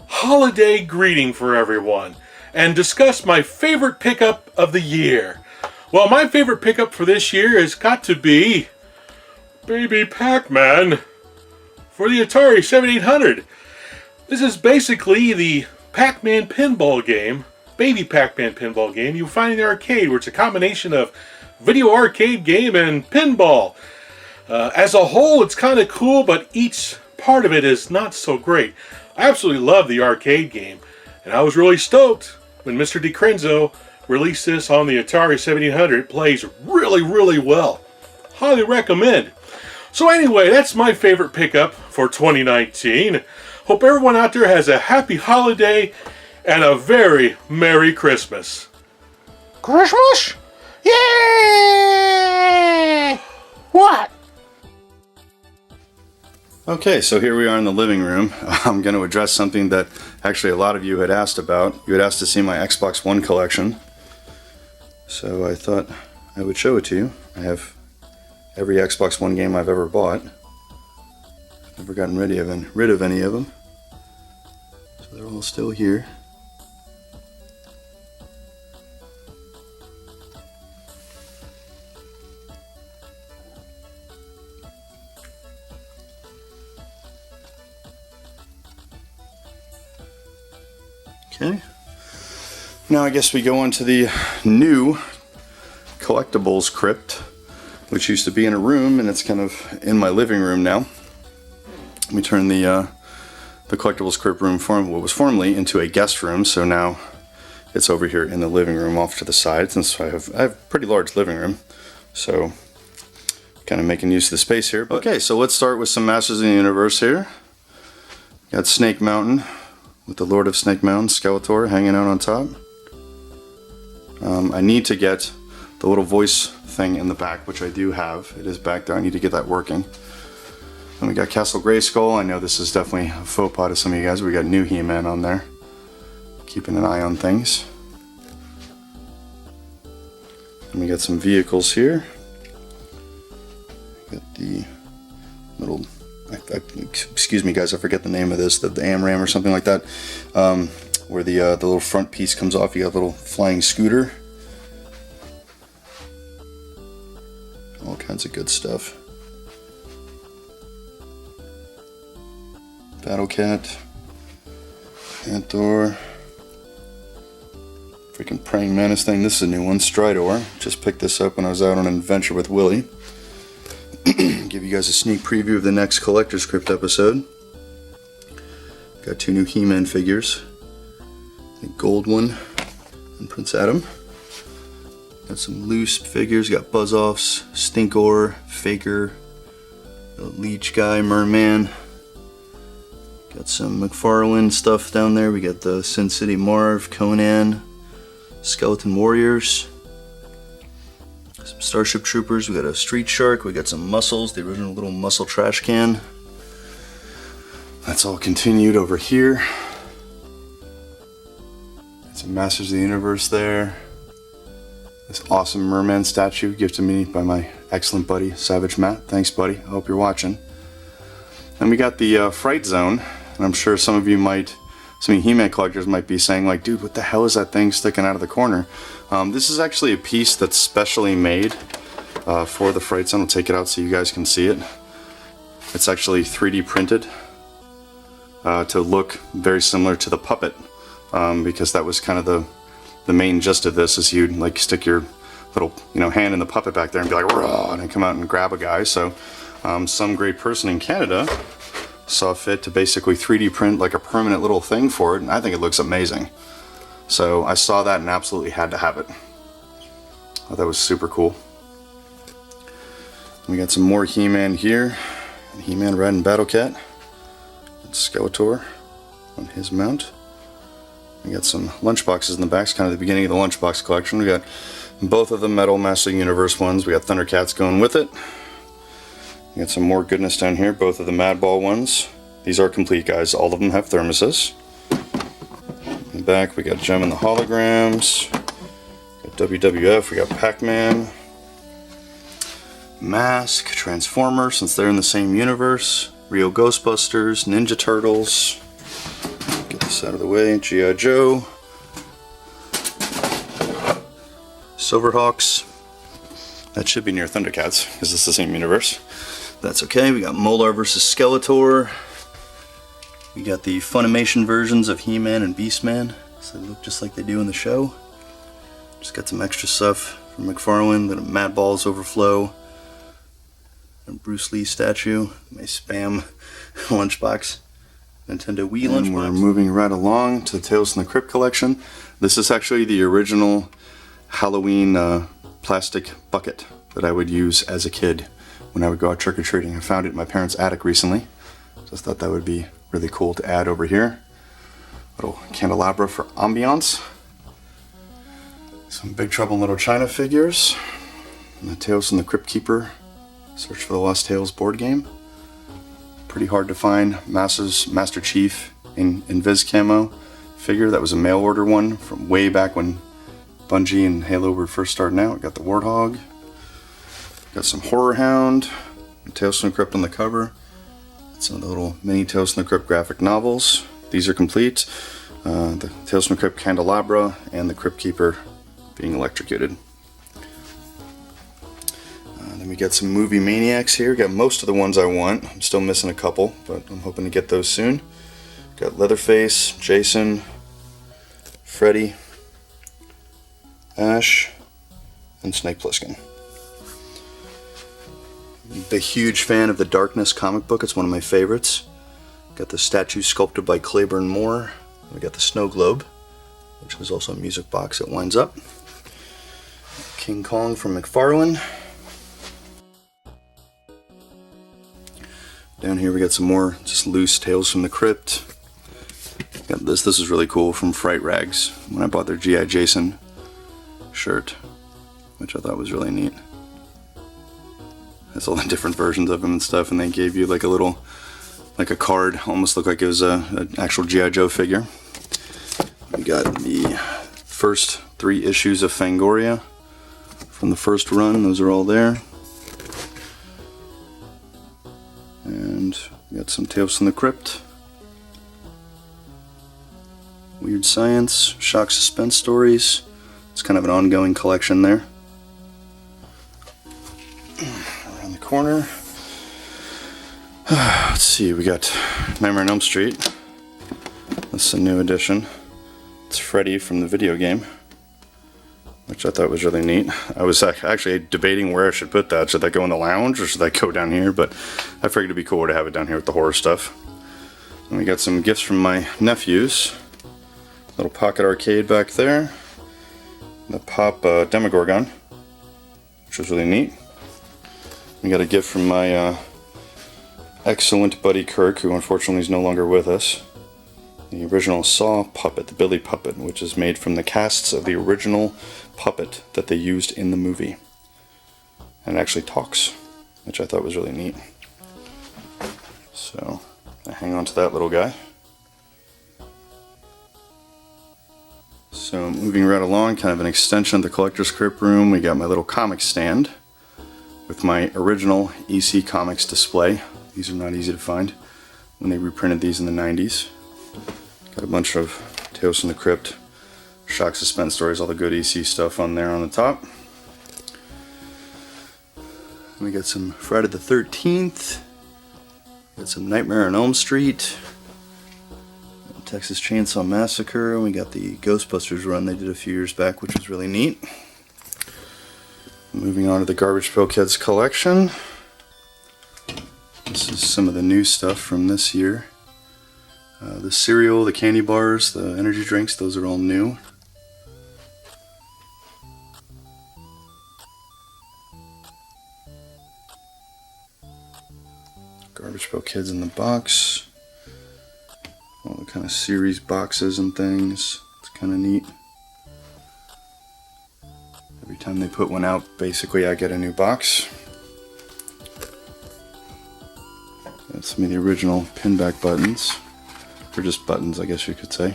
holiday greeting for everyone and discuss my favorite pickup of the year. Well, my favorite pickup for this year has got to be Baby Pac-Man for the Atari 7800. This is basically the Pac-Man pinball game, Baby Pac-Man pinball game you find in the arcade, where it's a combination of video arcade game and pinball. As a whole, it's kind of cool, but each part of it is not so great. I absolutely love the arcade game, and I was really stoked when Mr. DiCrenzo released this on the Atari 7800. It plays really, really well. Highly recommend. So anyway, that's my favorite pickup for 2019. Hope everyone out there has a happy holiday and a very Merry Christmas. Christmas? Yeah! What? Okay, so here we are in the living room. I'm going to address something that actually a lot of you had asked about. You had asked to see my Xbox One collection. So I thought I would show it to you. I have every Xbox One game I've ever bought. Never gotten rid of any of them. So they're all still here. Okay, now I guess we go on to the new Collectibles crypt, which used to be in a room, and it's kind of in my living room now. We turned the Collectibles crypt room what was formerly into a guest room, so now it's over here in the living room off to the side, since I have a pretty large living room, so kind of making use of the space here. Okay, so let's start with some Masters of the Universe here. Got Snake Mountain with the Lord of Snake Mountain, Skeletor, hanging out on top. I need to get the little voice thing in the back, which I do have. It is back there. I need to get that working. Then we got Castle Grayskull. I know this is definitely a faux pas to some of you guys. We got new He-Man on there. Keeping an eye on things. And we got some vehicles here. Got the little... excuse me guys, I forget the name of this, the AMRAM or something like that, where the little front piece comes off. You got a little flying scooter, all kinds of good stuff. Battle Cat, Anthor, freaking Praying Mantis thing. This is a new one, Stridor. Just picked this up when I was out on an adventure with Willie. Give you guys a sneak preview of the next Collector's Crypt episode. Got 2 new He-Man figures. A gold one and Prince Adam. Got some loose figures. Got Buzz-Offs, Stinkor, Faker, the Leech Guy, Merman. Got some McFarlane stuff down there. We got the Sin City Marv, Conan, Skeleton Warriors, some Starship Troopers. We got a Street Shark. We got some Muscles, the original little muscle trash can. That's all continued over here. Got some Masters of the Universe there. This awesome Merman statue gifted me by my excellent buddy Savage Matt. Thanks, buddy. I hope you're watching. Then we got the Fright Zone. And I'm sure some of you He-Man collectors might be saying like, dude, what the hell is that thing sticking out of the corner? This is actually a piece that's specially made for the Fright Zone. I'll take it out so you guys can see it. It's actually 3D printed to look very similar to the puppet, because that was kind of the main gist of this, is you'd like stick your little hand in the puppet back there and be like, raw, and then come out and grab a guy. So some great person in Canada saw fit to basically 3D print like a permanent little thing for it, and I think it looks amazing. So I saw that and absolutely had to have it. Oh, that was super cool. We got some more He-Man here. He-Man Red and Battle Cat. And Skeletor on his mount. We got some lunchboxes in the back. It's kind of the beginning of the lunchbox collection. We got both of the metal Master of the Universe ones. We got Thundercats going with it. We got some more goodness down here, both of the Madball ones. These are complete, guys. All of them have thermoses. In the back, we got Gem and the Holograms. Got WWF, we got Pac-Man. Mask, Transformer, since they're in the same universe. Real Ghostbusters, Ninja Turtles. Get this out of the way. G.I. Joe. Silverhawks. That should be near Thundercats, because it's the same universe. That's okay. We got Molar vs. Skeletor. We got the Funimation versions of He-Man and Beastman, so they look just like they do in the show. Just got some extra stuff from McFarlane, the Madballs Overflow, and Bruce Lee statue, my Spam lunchbox, Nintendo Wii lunchbox. We're moving right along to the Tales from the Crypt collection. This is actually the original Halloween plastic bucket that I would use as a kid when I would go out trick-or-treating. I found it in my parents' attic recently. Just thought that would be really cool to add over here. Little candelabra for ambiance. Some Big Trouble in Little China figures. And the Tales from the Crypt Keeper Search for the Lost Tales board game. Pretty hard to find. Master Chief in Viz camo figure. That was a mail order one from way back when Bungie and Halo were first starting out. Got the Warthog. Got some Horror Hound, Tales from the Crypt on the cover. Some of the little mini Tales from the Crypt graphic novels. These are complete. The Tales from the Crypt candelabra and the Crypt Keeper being electrocuted. Then we got some movie maniacs here. Got most of the ones I want. I'm still missing a couple, but I'm hoping to get those soon. Got Leatherface, Jason, Freddy, Ash, and Snake Plissken. A huge fan of the Darkness comic book. It's one of my favorites. Got the statue sculpted by Claiborne Moore. We got the Snow Globe, which is also a music box that winds up. King Kong from McFarlane. Down here we got some more just loose Tales from the Crypt. Got this. This is really cool from Fright Rags when I bought their G.I. Jason shirt, which I thought was really neat. Has all the different versions of him and stuff, and they gave you like a little, like a card, almost looked like it was an actual G.I. Joe figure. We got the first 3 issues of Fangoria from the first run. Those are all there. And we got some Tales from the Crypt, Weird Science, Shock Suspense Stories. It's kind of an ongoing collection there. Around the corner. Let's see, we got Nightmare on Elm Street. This is a new edition. It's Freddy from the video game. which I thought was really neat. I was actually debating where I should put that. Should that go in the lounge or should that go down here? But I figured it'd be cool to have it down here with the horror stuff. And we got some gifts from my nephews. Little pocket arcade back there. The Pop Demogorgon, which was really neat. We got a gift from my excellent buddy Kirk, who unfortunately is no longer with us. The original Saw puppet, the Billy puppet, which is made from the casts of the original puppet that they used in the movie. And it actually talks, which I thought was really neat. So, I hang on to that little guy. So, moving right along, kind of an extension of the collector's crypt room, we got my little comic stand with my original EC Comics display. These are not easy to find when they reprinted these in the 90s. Got a bunch of Tales from the Crypt, Shock Suspense Stories, all the good EC stuff on there on the top. We got some Friday the 13th. Got some Nightmare on Elm Street. Texas Chainsaw Massacre. We got the Ghostbusters run they did a few years back, which was really neat. Moving on to the Garbage Pail Kids collection. This is some of the new stuff from this year. The cereal, the candy bars, the energy drinks, those are all new. Garbage Pail Kids in the box. All the kind of series boxes and things. It's kind of neat. Every time they put one out, basically I get a new box. That's some of the original pinback buttons. Or just buttons, I guess you could say.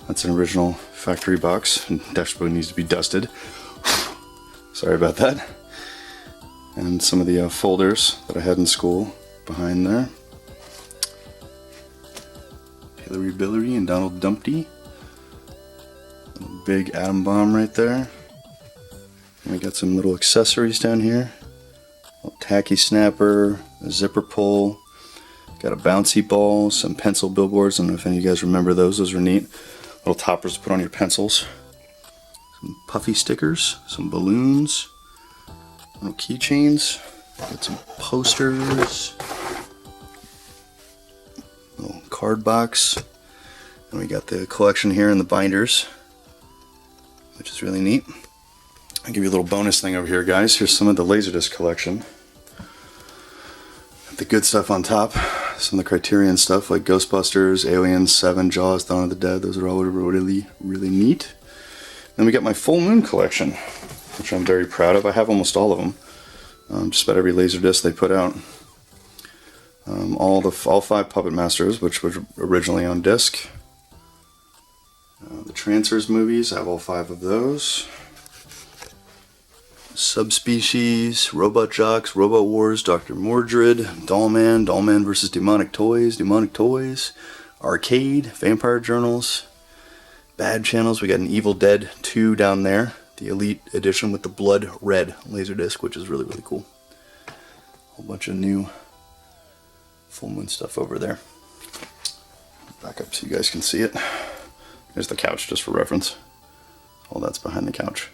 That's an original factory box, and dashboard needs to be dusted. Sorry about that. And some of the folders that I had in school behind there. Hillary Billery and Donald Dumpty. Big atom bomb right there. And we got some little accessories down here. A tacky snapper, a zipper pull. Got a bouncy ball, some pencil billboards. I don't know if any of you guys remember those. Those were neat. Little toppers to put on your pencils. Some puffy stickers, some balloons, little keychains. Got some posters. Little card box. And we got the collection here in the binders, which is really neat. I'll give you a little bonus thing over here, guys. Here's some of the Laserdisc collection. The good stuff on top, some of the Criterion stuff like Ghostbusters, Aliens, Seven, Jaws, Dawn of the Dead. Those are all really, really neat. Then we got my Full Moon collection, which I'm very proud of. I have almost all of them. Just about every Laserdisc they put out. All 5 Puppet Masters, which were originally on disc. The Trancers movies, I have all 5 of those. Subspecies, Robot Jocks, Robot Wars, Dr. Mordred, Dollman, Dollman vs. Demonic Toys, Arcade, Vampire Journals, Bad Channels. We got an Evil Dead 2 down there, the Elite Edition with the Blood Red Laserdisc, which is really, really cool. A whole bunch of new Full Moon stuff over there. Back up so you guys can see it. There's the couch, just for reference. All that's behind the couch.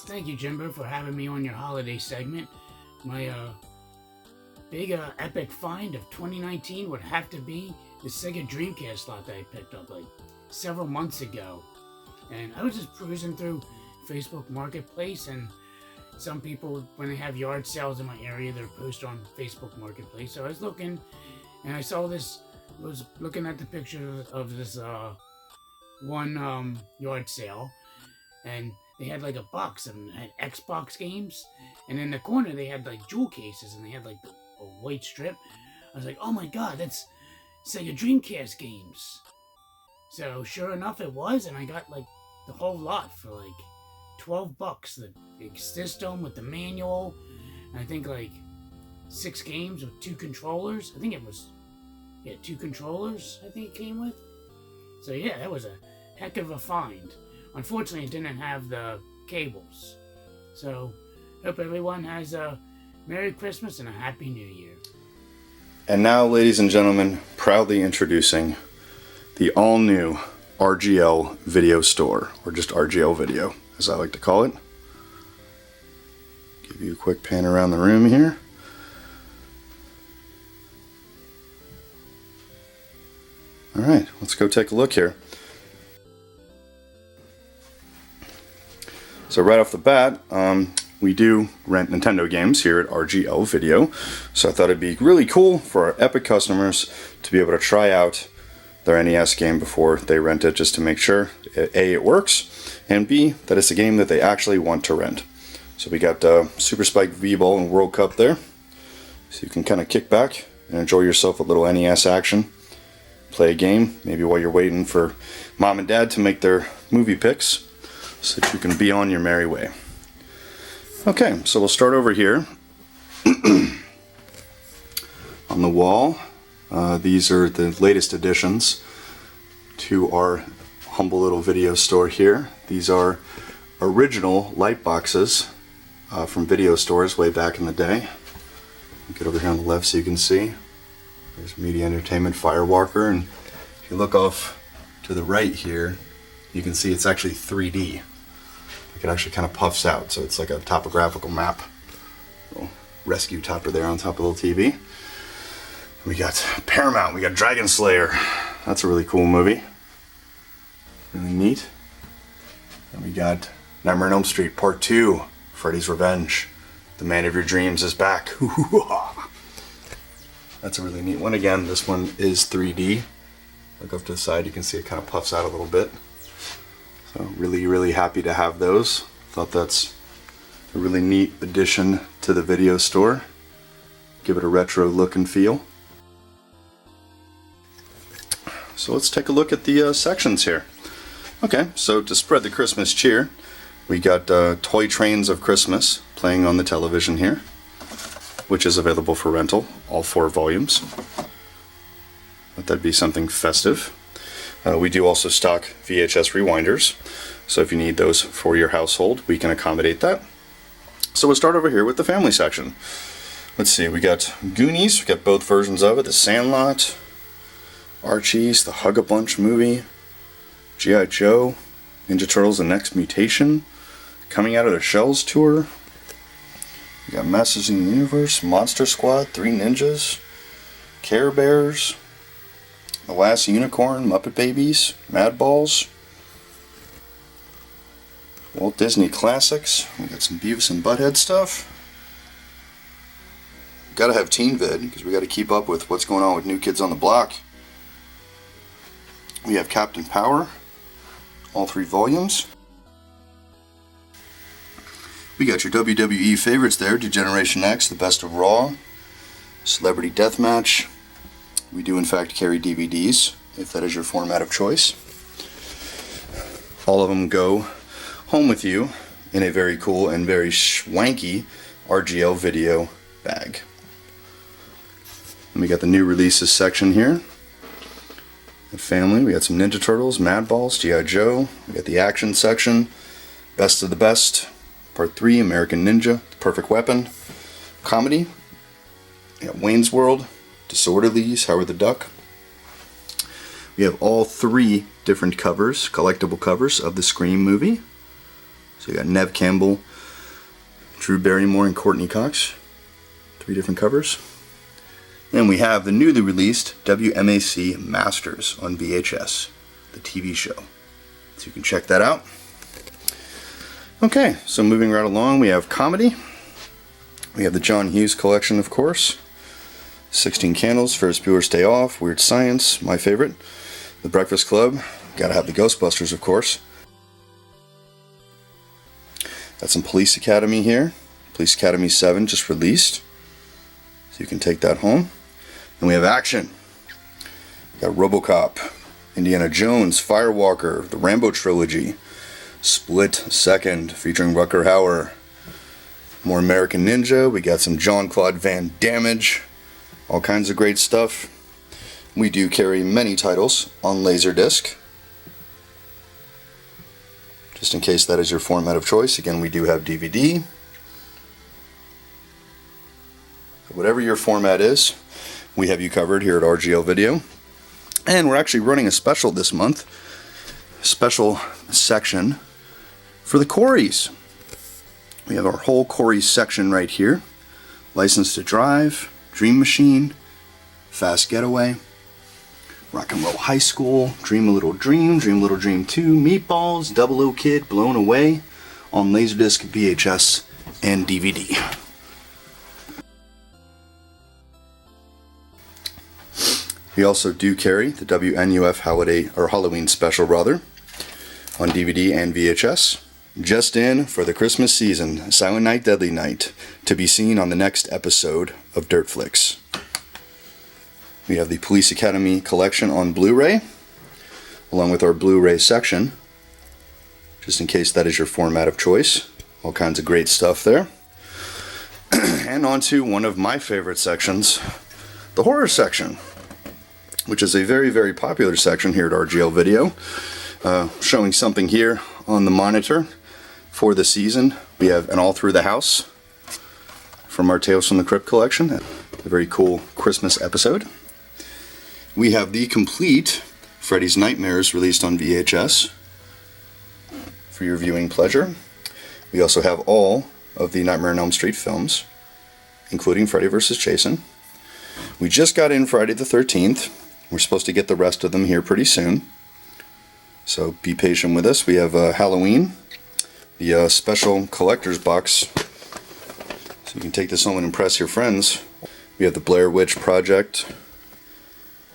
Thank you, Jimbo, for having me on your holiday segment. My big epic find of 2019 would have to be the Sega Dreamcast slot that I picked up like several months ago. And I was just cruising through Facebook Marketplace, and some people, when they have yard sales in my area, they're posted on Facebook Marketplace. So I was looking, and I saw this, was looking at the picture of this one yard sale, and they had like a box and had Xbox games, and in the corner they had like jewel cases, and they had like a white strip. I was like, oh my god, that's Sega Dreamcast games. So sure enough it was, and I got like the whole lot for like $12. The big system with the manual, and I think like 6 games with 2 controllers. I think it was, 2 controllers I think it came with. So yeah, that was a heck of a find. Unfortunately, it didn't have the cables. So, hope everyone has a Merry Christmas and a Happy New Year. And now, ladies and gentlemen, proudly introducing the all-new RGL Video Store, or just RGL Video, as I like to call it. Give you a quick pan around the room here. Alright, let's go take a look here. So right off the bat, we do rent Nintendo games here at RGL Video, so I thought it'd be really cool for our Epic customers to be able to try out their NES game before they rent it, just to make sure A, it works, and B, that it's a game that they actually want to rent. So we got Super Spike V-Ball and World Cup there, so you can kind of kick back and enjoy yourself a little NES action. Play a game, maybe while you're waiting for mom and dad to make their movie picks, so that you can be on your merry way. Okay, so we'll start over here. On the wall, these are the latest additions to our humble little video store here. These are original light boxes from video stores way back in the day. Get over here on the left so you can see. There's Media Entertainment Firewalker, and if you look off to the right here, you can see it's actually 3D. It actually kind of puffs out, so it's like a topographical map. Little rescue topper there on top of the little TV. We got Paramount, we got Dragon Slayer. That's a really cool movie. Really neat. And we got Nightmare on Elm Street Part 2, Freddy's Revenge. The Man of Your Dreams is back. That's a really neat one. Again, this one is 3D. Look up to the side, you can see it kind of puffs out a little bit. So really happy to have those. Thought that's a really neat addition to the video store. Give it a retro look and feel. So let's take a look at the sections here. Okay, so to spread the Christmas cheer, we got Toy Trains of Christmas playing on the television here, which is available for rental, all 4 volumes. Let that be something festive. We do also stock VHS rewinders, so if you need those for your household, we can accommodate that. So we'll start over here with the family section. Let's see, we got Goonies, we got both versions of it, The Sandlot, Archie's, The Hug-a-Bunch movie, G.I. Joe, Ninja Turtles: The Next Mutation, Coming Out of the Shells tour. We got Masters in the Universe, Monster Squad, 3 Ninjas, Care Bears, The Last Unicorn, Muppet Babies, Mad Balls, Walt Disney Classics. We got some Beavis and Butthead stuff. Gotta have Teen Vid, because we gotta keep up with what's going on with New Kids on the Block. We have Captain Power, all 3 volumes. We got your WWE favorites there, Degeneration X, The Best of Raw, Celebrity Deathmatch. We do in fact carry DVDs, if that is your format of choice. All of them go home with you in a very cool and very swanky RGL Video bag. And we got the new releases section here. The family, we got some Ninja Turtles, Mad Balls, G.I. Joe. We got the action section, Best of the Best, Part 3, American Ninja, The Perfect Weapon. Comedy, we got Wayne's World, Disorderlies, Howard the Duck. We have all 3 different covers, collectible covers of the Scream movie. So you got Neve Campbell, Drew Barrymore, and Courtney Cox. 3 different covers. And we have the newly released WMAC Masters on VHS, the TV show. So you can check that out. Okay, so moving right along, we have comedy. We have the John Hughes collection, of course. 16 Candles, Ferris Bueller's Day Off, Weird Science, my favorite. The Breakfast Club, gotta have the Ghostbusters, of course. Got some Police Academy here. Police Academy 7 just released, so you can take that home. And we have action. Got RoboCop, Indiana Jones, Firewalker, the Rambo trilogy, Split Second featuring Rutger Hauer, more American Ninja. We got some Jean-Claude Van Damme, all kinds of great stuff. We do carry many titles on Laserdisc, just in case that is your format of choice. Again, we do have DVD. Whatever your format is, we have you covered here at RGL Video. And we're actually running a special this month. Special section for the Corys. We have our whole Corys section right here. License to Drive, Dream Machine, Fast Getaway, Rock and Roll High School, Dream a Little Dream, Dream Little Dream 2, Meatballs, Double O Kid, Blown Away, on Laserdisc, VHS, and DVD. We also do carry the WNUF Holiday or Halloween Special rather on DVD and VHS. Just in for the Christmas season, Silent Night, Deadly Night, to be seen on the next episode of Dirt Flicks. We have the Police Academy collection on Blu-ray, along with our Blu-ray section, just in case that is your format of choice. All kinds of great stuff there. And on to one of my favorite sections, the horror section, which is a very, very popular section here at RGL Video. Showing something here on the monitor for the season. We have an All Through the House from our Tales from the Crypt collection. A very cool Christmas episode. We have the complete Freddy's Nightmares released on VHS for your viewing pleasure. We also have all of the Nightmare on Elm Street films, including Freddy vs. Jason. We just got in Friday the 13th. We're supposed to get the rest of them here pretty soon. So be patient with us. We have Halloween, the special collector's box, so you can take this home and impress your friends. We have the Blair Witch Project,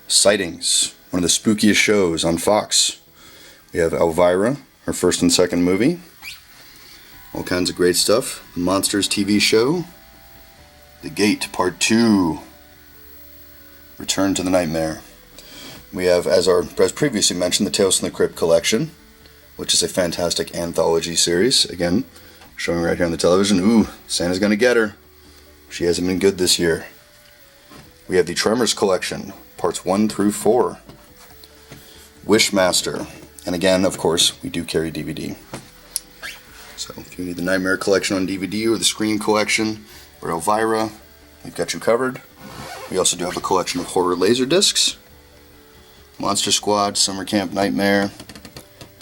Sightings, one of the spookiest shows on Fox. We have Elvira, her first and second movie. All kinds of great stuff. The Monsters TV show, The Gate Part 2, Return to the Nightmare. We have, as previously mentioned, the Tales from the Crypt collection, which is a fantastic anthology series. Again, showing right here on the television. Ooh, Santa's gonna get her. She hasn't been good this year. We have the Tremors collection, parts 1 through 4. Wishmaster. And again, of course, we do carry DVD. So if you need the Nightmare collection on DVD or the Scream collection or Elvira, we've got you covered. We also do have a collection of horror laser discs. Monster Squad, Summer Camp Nightmare,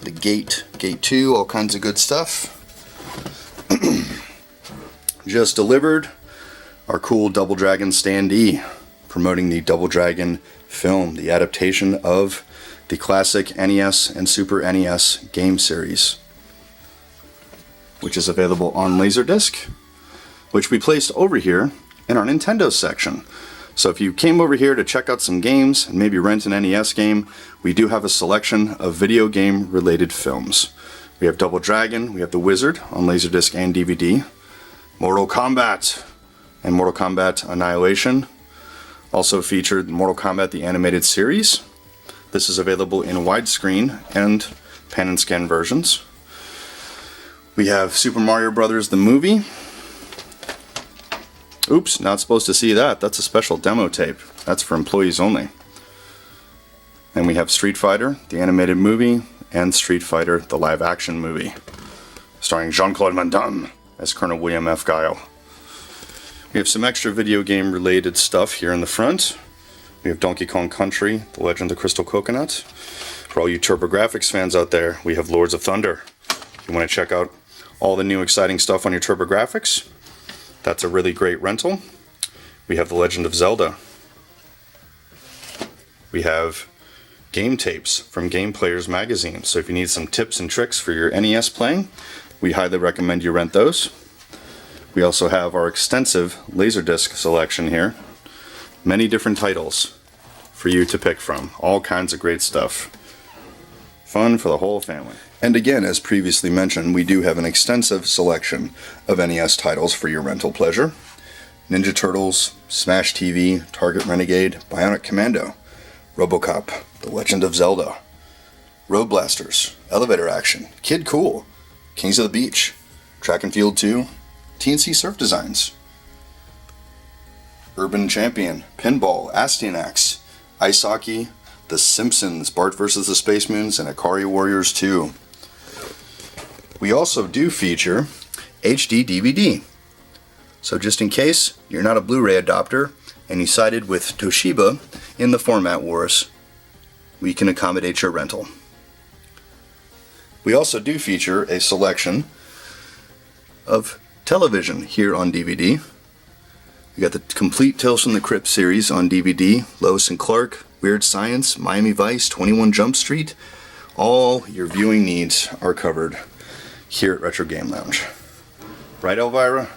The Gate, Gate 2, all kinds of good stuff. Just delivered our cool Double Dragon standee, promoting the Double Dragon film, the adaptation of the classic NES and Super NES game series, which is available on Laserdisc, which we placed over here in our Nintendo section. So if you came over here to check out some games and maybe rent an NES game, we do have a selection of video game related films. We have Double Dragon, we have The Wizard on Laserdisc and DVD, Mortal Kombat and Mortal Kombat Annihilation. Also featured Mortal Kombat the Animated Series. This is available in widescreen and pan and scan versions. We have Super Mario Brothers the movie. Oops, not supposed to see that. That's a special demo tape. That's for employees only. And we have Street Fighter, the animated movie, and Street Fighter, the live action movie, starring Jean-Claude Van Damme as Colonel William F. Guile. We have some extra video game related stuff here in the front. We have Donkey Kong Country, The Legend of the Crystal Coconut. For all you TurboGrafx fans out there, we have Lords of Thunder. If you want to check out all the new exciting stuff on your TurboGrafx, that's a really great rental. We have The Legend of Zelda. We have game tapes from Game Players magazine. So if you need some tips and tricks for your NES playing, we highly recommend you rent those. We also have our extensive Laserdisc selection here. Many different titles for you to pick from. All kinds of great stuff. Fun for the whole family. And again, as previously mentioned, we do have an extensive selection of NES titles for your rental pleasure. Ninja Turtles, Smash TV, Target Renegade, Bionic Commando, RoboCop, The Legend of Zelda, Road Blasters, Elevator Action, Kid Cool, Kings of the Beach, Track and Field 2, TNC Surf Designs, Urban Champion, Pinball, Astyanax, Ice Hockey, The Simpsons, Bart vs. the Space Moons, and Ikari Warriors 2. We also do feature HD DVD. So just in case you're not a Blu-ray adopter and you sided with Toshiba in the format wars, we can accommodate your rental. We also do feature a selection of television here on DVD. We got the complete Tales from the Crypt series on DVD, Lois and Clark, Weird Science, Miami Vice, 21 Jump Street. All your viewing needs are covered here at Retro Game Lounge. Right, Elvira?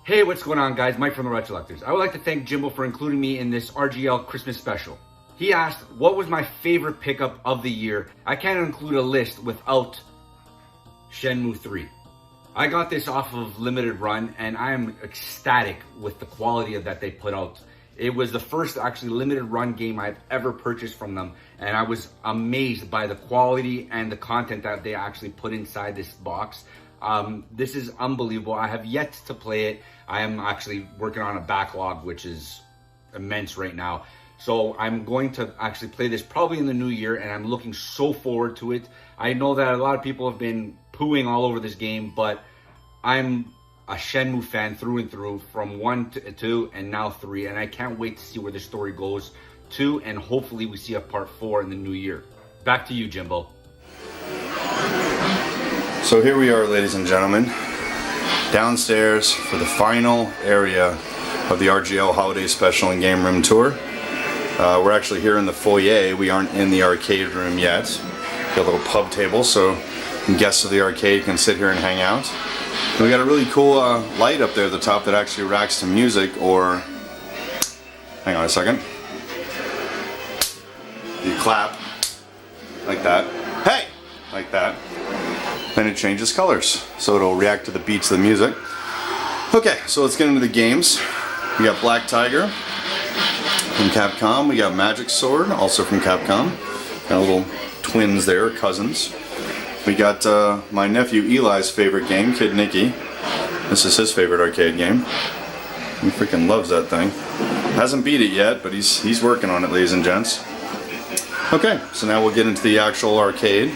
Hey, what's going on, guys? Mike from the Retrolectors. I would like to thank Jimbo for including me in this RGL Christmas special. He asked, what was my favorite pickup of the year? I can't include a list without Shenmue 3. I got this off of Limited Run, and I am ecstatic with the quality that they put out. It was the first actually Limited Run game I've ever purchased from them, and I was amazed by the quality and the content that they actually put inside this box. This is unbelievable. I have yet to play it. I am actually working on a backlog, which is immense right now. So I'm going to actually play this probably in the new year, and I'm looking so forward to it. I know that a lot of people have been pooing all over this game, but I'm a Shenmue fan through and through, from 1 to 2 and now 3, and I can't wait to see where the story goes to, and hopefully we see a part 4 in the new year. Back to you, Jimbo. So here we are, ladies and gentlemen, downstairs for the final area of the RGL Holiday Special and Game Room Tour. We're actually here in the foyer. We aren't in the arcade room yet. Got a little pub table so guests of the arcade can sit here and hang out. And we got a really cool light up there at the top that actually racks to music, or hang on a second. You clap like that. Hey! Like that. Then it changes colors, so it'll react to the beats of the music. Okay, so let's get into the games. We got Black Tiger from Capcom. We got Magic Sword, also from Capcom. Got little twins there, cousins. We got my nephew Eli's favorite game, Kid Nicky. This is his favorite arcade game. He freaking loves that thing. Hasn't beat it yet, but he's working on it, ladies and gents. Okay, so now we'll get into the actual arcade.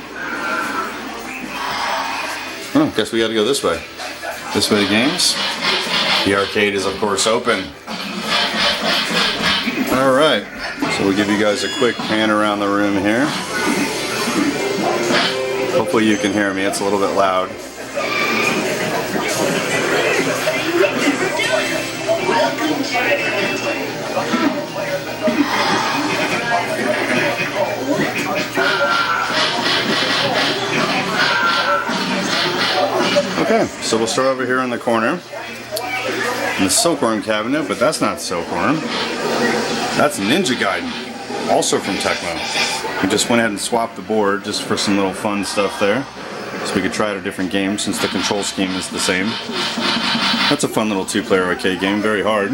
Oh, guess we gotta go this way. This way to games. The arcade is, of course, open. Alright, so we'll give you guys a quick pan around the room here. Hopefully you can hear me, it's a little bit loud. Okay, so we'll start over here in the corner. In the Silkworm cabinet, but that's not Silkworm. That's Ninja Gaiden, also from Tecmo. We just went ahead and swapped the board just for some little fun stuff there. So we could try out a different game since the control scheme is the same. That's a fun little two-player arcade game, very hard.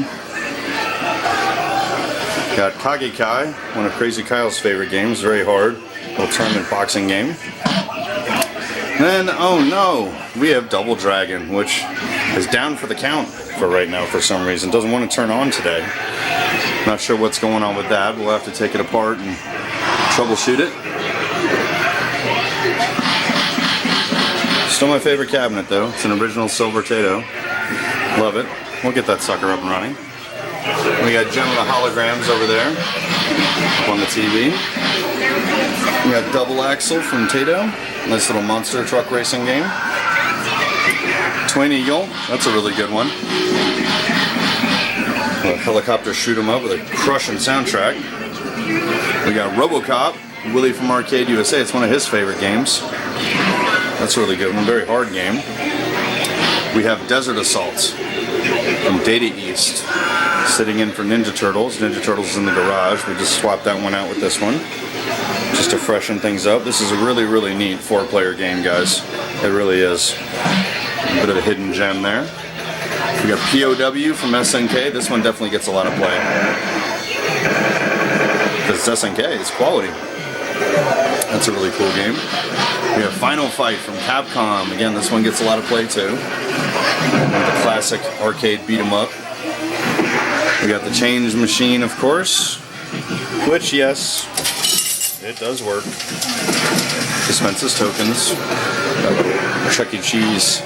Got Kage Kai, one of Krazy Kyle's favorite games, very hard. Little tournament boxing game. Then, oh no, we have Double Dragon, which is down for the count for right now for some reason. Doesn't want to turn on today. Not sure what's going on with that. We'll have to take it apart and troubleshoot it. Still my favorite cabinet though. It's an original silver Tato. Love it. We'll get that sucker up and running. We got Gem of the Holograms over there up on the TV. We got Double Axle from Tato. Nice little monster truck racing game. Twin Eagle. That's a really good one. A helicopter shoot 'em up with a crushing soundtrack. We got RoboCop. Willie from Arcade USA. It's one of his favorite games. That's a really good one. Very hard game. We have Desert Assault from Data East. Sitting in for Ninja Turtles. Ninja Turtles is in the garage. We just swapped that one out with this one, just to freshen things up. This is a really, really neat 4-player game, guys. It really is. A bit of a hidden gem there. We got POW from SNK. This one definitely gets a lot of play. Because it's SNK, it's quality. That's a really cool game. We have Final Fight from Capcom. Again, this one gets a lot of play too. The classic arcade beat 'em up. We got the Change Machine, of course, which, yes, It does work. Dispenses tokens. Got little Chuck E. Cheese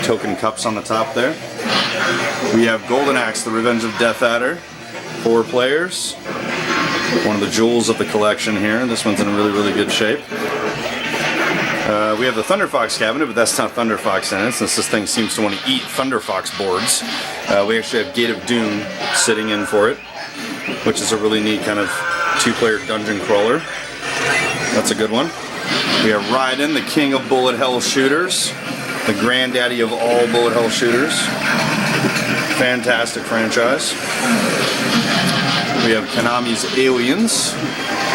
token cups on the top there. We have Golden Axe, the Revenge of Death Adder. 4 players. One of the jewels of the collection here. This one's in a really, really good shape. We have the Thunder Fox cabinet, but that's not Thunder Fox in it, since this thing seems to want to eat Thunder Fox boards. We actually have Gate of Doom sitting in for it, which is a really neat kind of 2-player dungeon crawler. That's a good one. We have Raiden, the king of bullet hell shooters, the granddaddy of all bullet hell shooters. Fantastic franchise. We have Konami's Aliens,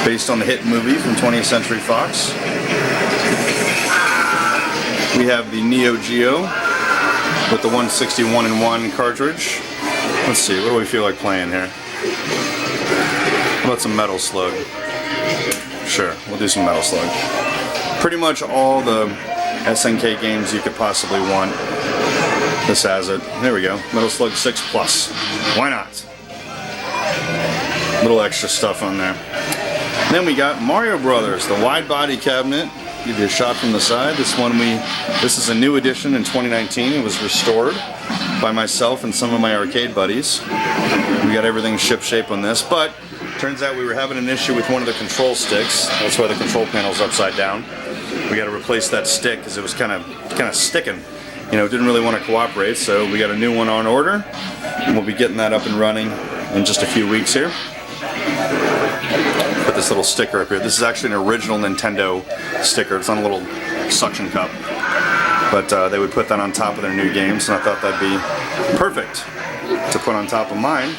based on the hit movie from 20th Century Fox. We have the Neo Geo with the 161 and 1 cartridge. Let's see, what do we feel like playing here? How about some Metal Slug? Sure, we'll do some Metal Slug. Pretty much all the SNK games you could possibly want. This has it. There we go. Metal Slug 6 Plus. Why not? Little extra stuff on there. Then we got Mario Brothers, the wide body cabinet. Give you a shot from the side. This is a new edition in 2019. It was restored by myself and some of my arcade buddies. We got everything ship-shape on this, but turns out we were having an issue with one of the control sticks. That's why the control panel's upside down. We got to replace that stick because it was kind of sticking. You know, it didn't really want to cooperate, so we got a new one on order, and we'll be getting that up and running in just a few weeks here. Put this little sticker up here. This is actually an original Nintendo sticker. It's on a little suction cup. But they would put that on top of their new games, and I thought that'd be perfect to put on top of mine.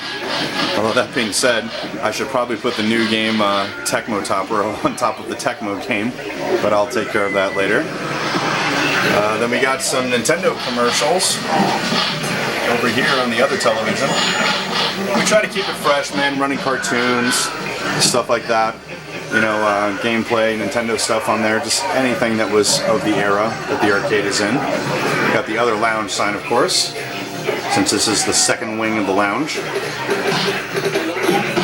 Although that being said, I should probably put the new game Tecmo Topper on top of the Tecmo game, but I'll take care of that later. Then we got some Nintendo commercials over here on the other television. We try to keep it fresh, man, running cartoons, stuff like that. You know, gameplay, Nintendo stuff on there, just anything that was of the era that the arcade is in. We got the other lounge sign, of course, since this is the second wing of the lounge.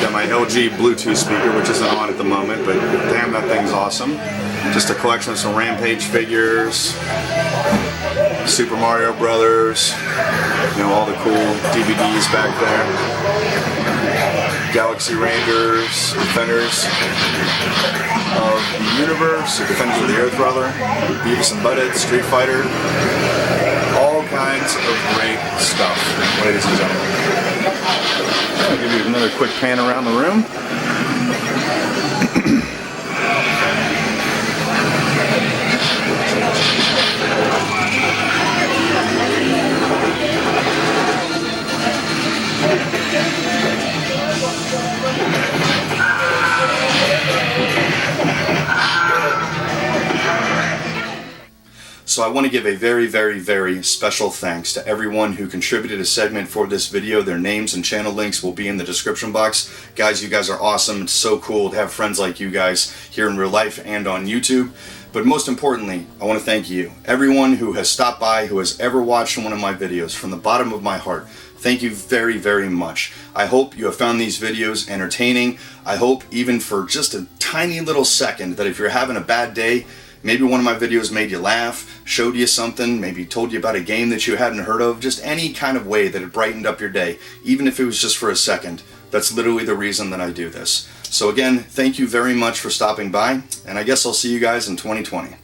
Got my LG Bluetooth speaker, which isn't on at the moment, but damn, that thing's awesome. Just a collection of some Rampage figures, Super Mario Brothers, you know, all the cool DVDs back there. Galaxy Rangers, Defenders of the Universe, or Defenders of the Earth rather, Beavis and Butthead, Street Fighter, all kinds of great stuff, ladies and gentlemen. I'll give you another quick pan around the room. So I want to give a very, very, very special thanks to everyone who contributed a segment for this video. Their names and channel links will be in the description box. Guys, you guys are awesome. It's so cool to have friends like you guys here in real life and on YouTube. But most importantly, I want to thank you. Everyone who has stopped by, who has ever watched one of my videos, from the bottom of my heart, thank you very, very much. I hope you have found these videos entertaining. I hope even for just a tiny little second that if you're having a bad day, maybe one of my videos made you laugh, showed you something, maybe told you about a game that you hadn't heard of, just any kind of way that it brightened up your day, even if it was just for a second. That's literally the reason that I do this. So again, thank you very much for stopping by, and I guess I'll see you guys in 2020.